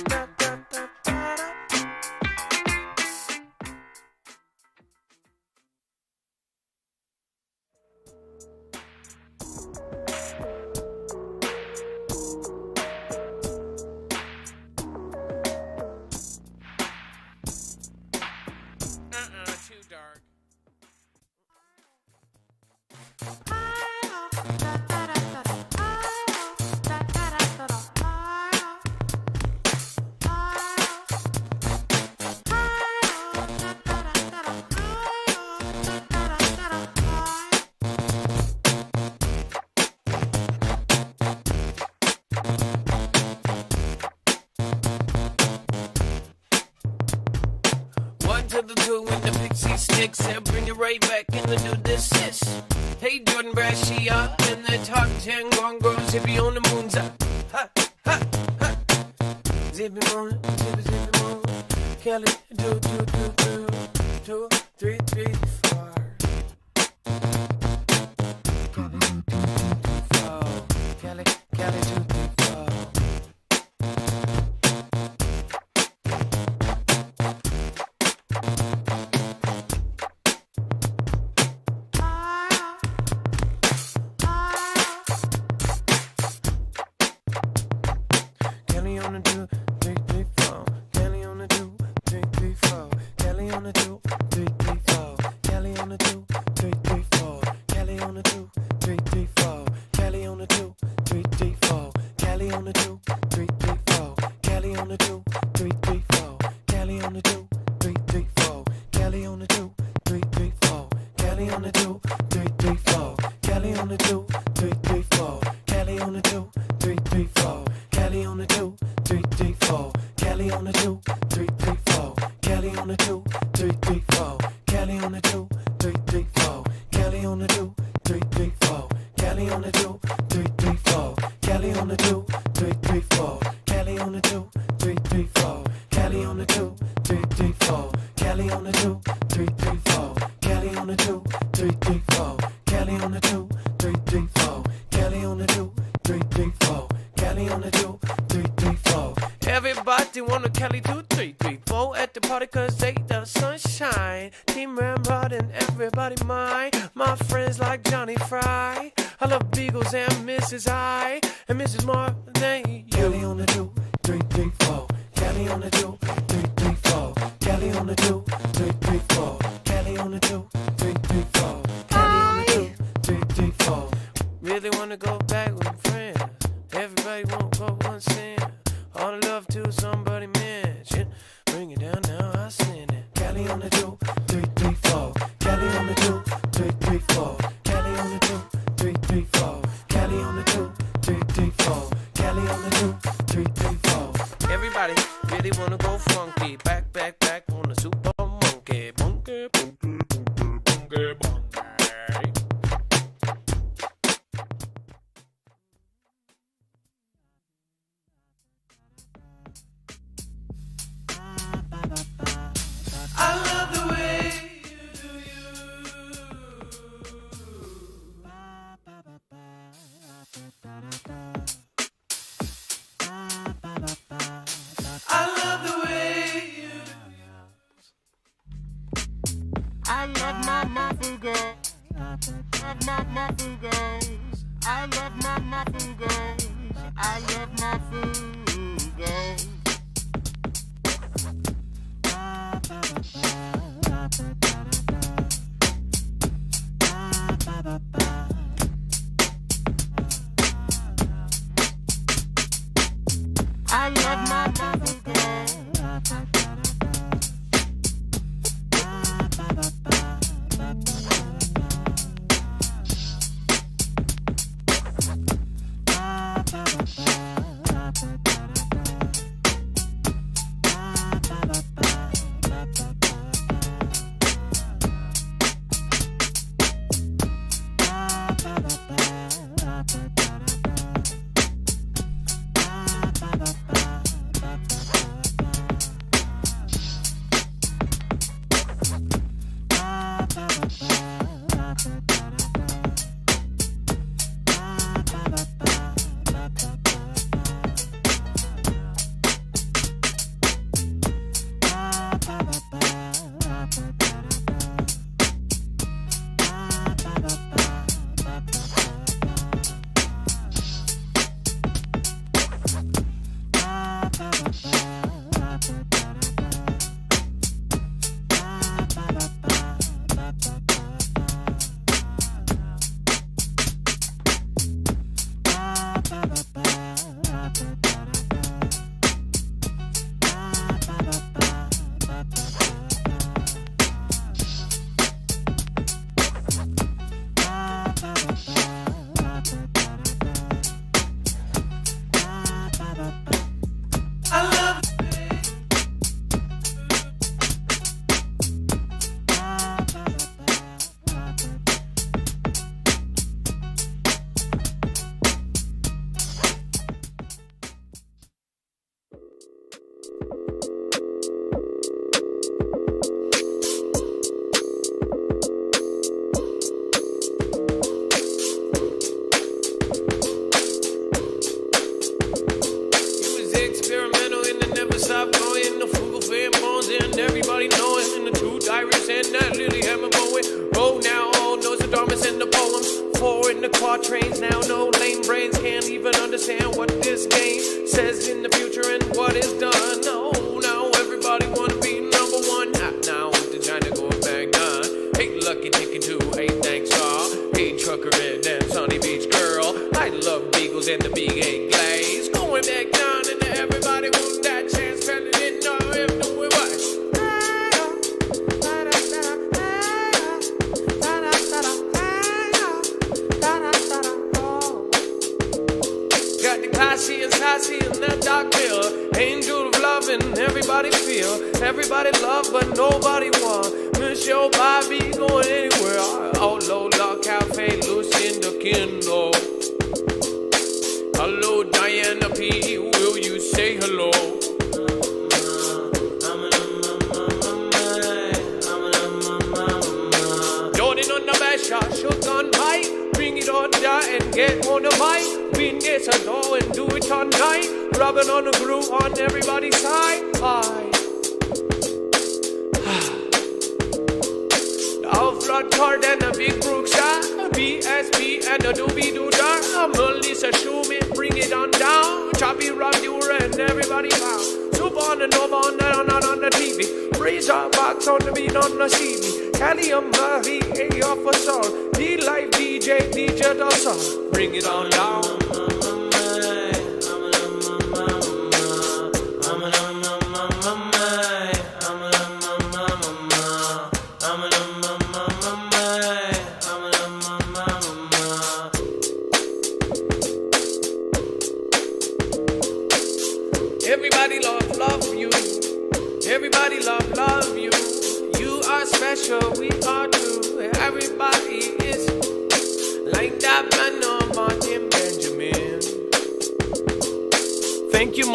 And bring it right back in the new desist. Hey, Jordan Brashia and the top 10 gone girls, zippy on the moon's up. Ha, ha, ha. Zippy moon, zippy moon. Kelly, 2, 3, 3, 4. Kelly, 2, 3, 4. Everybody wanna Kelly 2, 3, 3, 4 at the party 'cause they the sunshine. Team Ramrod and everybody mine. My friends like Johnny Fry. I love Beagles and Mrs. I and Mrs. More than you. Kelly on the 2, 3, 3, 4. Kelly on the 2, 3, 3, 4. Kelly on the 2, 3, 3, 4. Kelly on the 2, 3, 3, 4. Kelly on the 2, 3, 3, 4. Really wanna go back with friends. Everybody won't go one cent. All the love to somebody mention. Bring it down now, I send it. Kelly on the 2, 3, 3, 4. Kelly on the 2, 3, 3, 4. Kelly on the 2, 3, 3, 4. Kelly on the 2, 3, 3, 4. Kelly on the 2, 3, 3, 4. Everybody really wanna go funky. Back on the super monkey. I love my Fugos. Love my Fugos. I love my Fugos. I love my Fugos. I love my Fugos.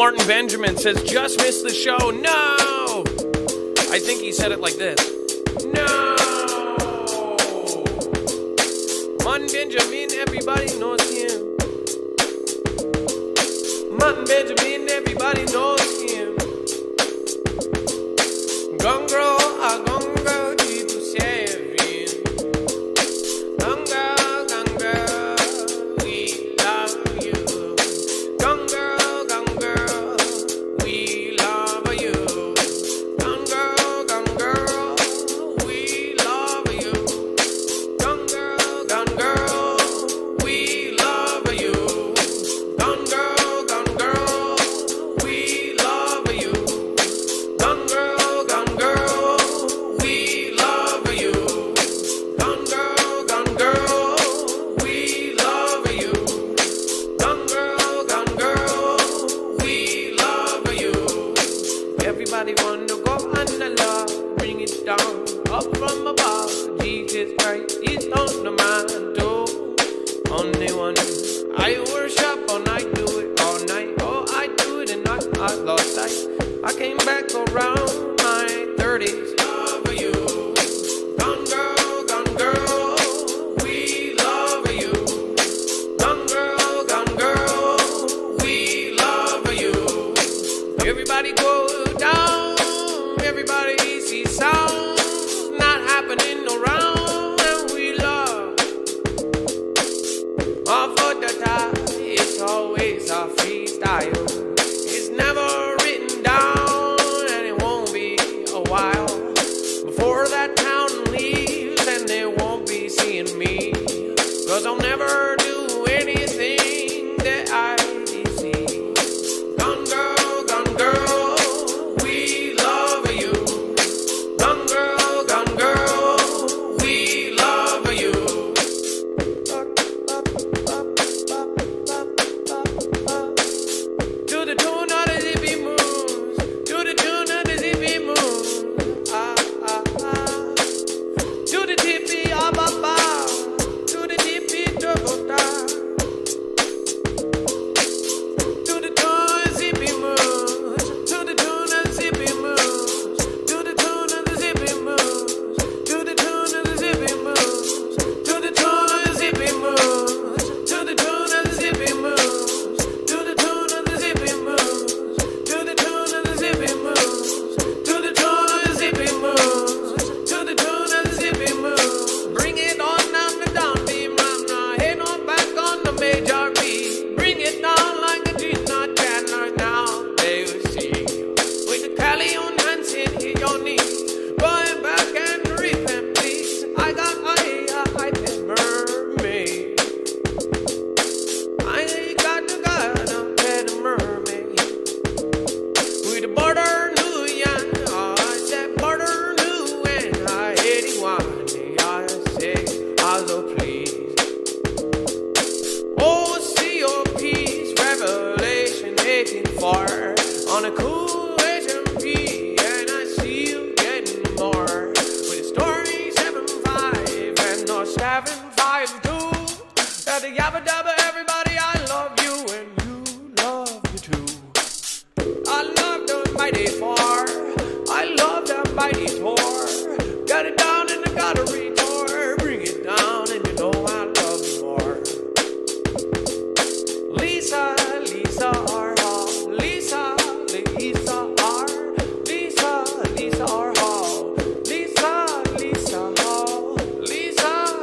Martin Benjamin says, just missed the show. No! I think he said it like this. No! Martin Benjamin, everybody knows him. Martin Benjamin, everybody knows him. Gongro, a gongro, tu sais. I worship all night, do it all night. Oh, I do it and I lost sight. I came back around my 30s. Love you. Gone girl, we love you. Gone girl, we love you. Everybody go down, everybody sees sounds not happening around, and we love. Off of the top, it's always a freestyle. It's never written down, and it won't be a while before that town leaves, and they won't be seeing me. 'Cause I'll never do anything that I see. Gone girl, we love you. Gone girl, we love you. To the tune of the zippy moves, to the tune of the zippy moves. To the tippy ababa, to the tippy dobota. To the tune of zippy moves, to the tune of the zippy moves, to the tune of the zippy moves, to the tune of the zippy moves, to the tune of the zippy moves, to the tune of the zippy moves, to the tune of the zippy moves, to the tune of the zippy moves, to the tune of the zippy moves, to the tune of the zippy moves. Bring it on down the downbeat, mama. Hey, no back on the major beat. Bring it down like a G-Nut Chandler now. They will see. With the Cali on Hanson, hit your knees. Going back and rhythm, please. I got I can mermaid. I got the mermaid. With the border new young, I said border new and I 81. I say, also please. Oh, see your peace, Revelation 18:4 on a cool SMP, and I see you getting more with the story 7.5 and no 7.52. That the yabba dabba, everybody, I love you and you love you too. I love the mighty four. I love the mighty tour. Got it down in the gallery tour. Bring it down and you know I love you more. Lisa R. Hall. Lisa R. Lisa Hall. Lisa Hall. Lisa Hall. Lisa Hall. Lisa Hall.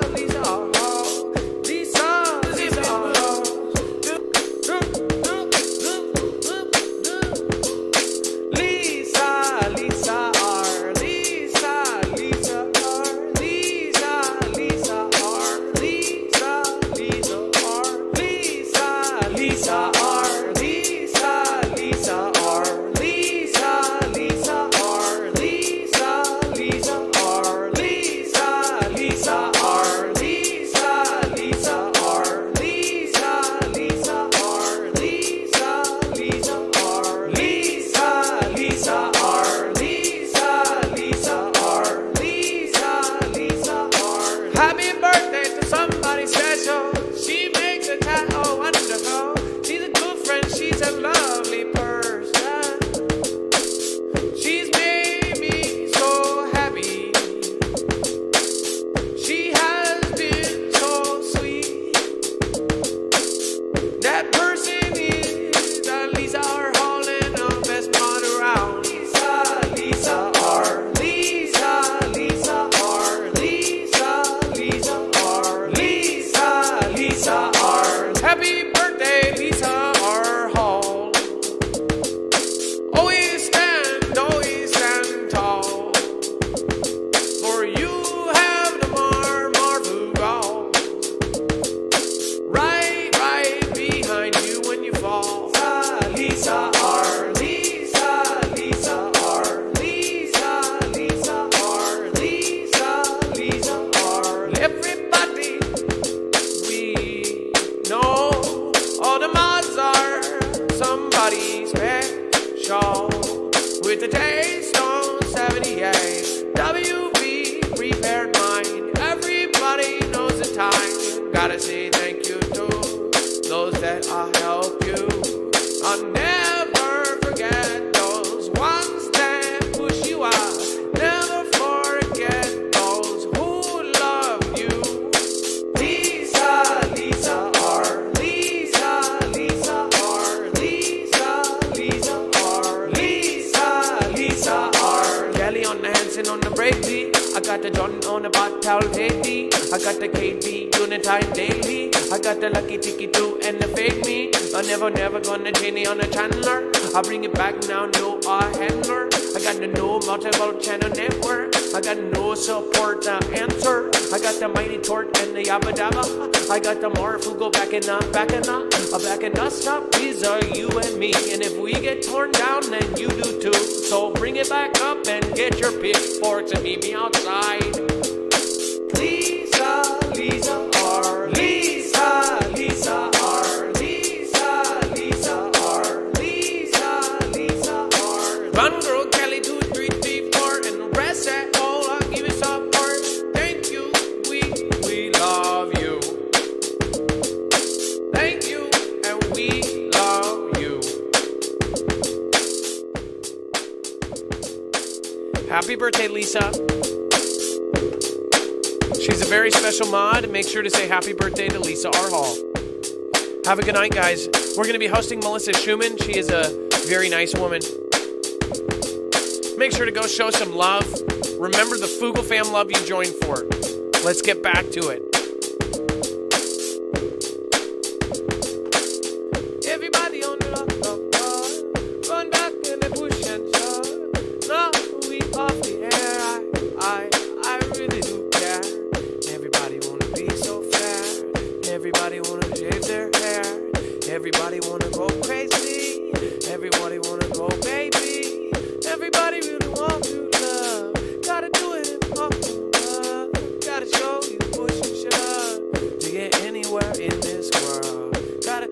with the taste on 78. WV prepared mine. Everybody knows the time. Gotta say thank you to those that I'll help you. I'll never forget those ones that push you out. Never forget those who love you. Lisa, Lisa R. Lisa, Lisa R. Lisa, Lisa R. Lisa, Lisa R. Kelly on the Hanson on the break beat. I got the John on the bottle Haiti. I got the KD unit time daily. I got the Lucky Tiki 2 and the fake me. I never gonna Jenny on the Chandler. I bring it back now, no handler. I got the no multiple channel network. I got no support answer. I got the Mighty Tort and the Yabba Dabba. I got the Marfugo backing up. Backing us up, these are you and me. And if we get torn down, then you do too. So bring it back up and get your pitchforks and meet me outside. Lisa, Lisa R. Lisa, Lisa R. Lisa, Lisa R. Lisa, Lisa R. Run girl Kelly 2, 3, 3, 4, and the rest at all. I'll give you support. Thank you, we love you. Thank you, and we love you. Happy birthday, Lisa. She's a very special mod. Make sure to say happy birthday to Lisa R. Hall. Have a good night, guys. We're going to be hosting Melissa Schumann. She is a very nice woman. Make sure to go show some love. Remember the Fugle fam love you joined for. Let's get back to it. Everybody on the run back in the bush and shove. Now we off the air. I really do care. Everybody wanna be so fair. Everybody wanna shave their hair. Everybody wanna go crazy. Everybody wanna go baby. Everybody really want to love. Gotta do it in fucking love. Gotta show you push and shove to get anywhere in this world. Gotta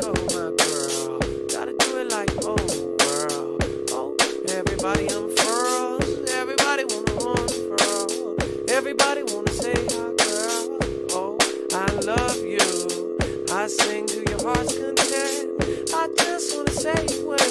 go, my girl. Gotta do it like oh world. Oh, everybody unfurls. Everybody wanna unfurl. Everybody wanna say hi, girl. Oh, I love you. I sing to your heart's content. I just wanna say well.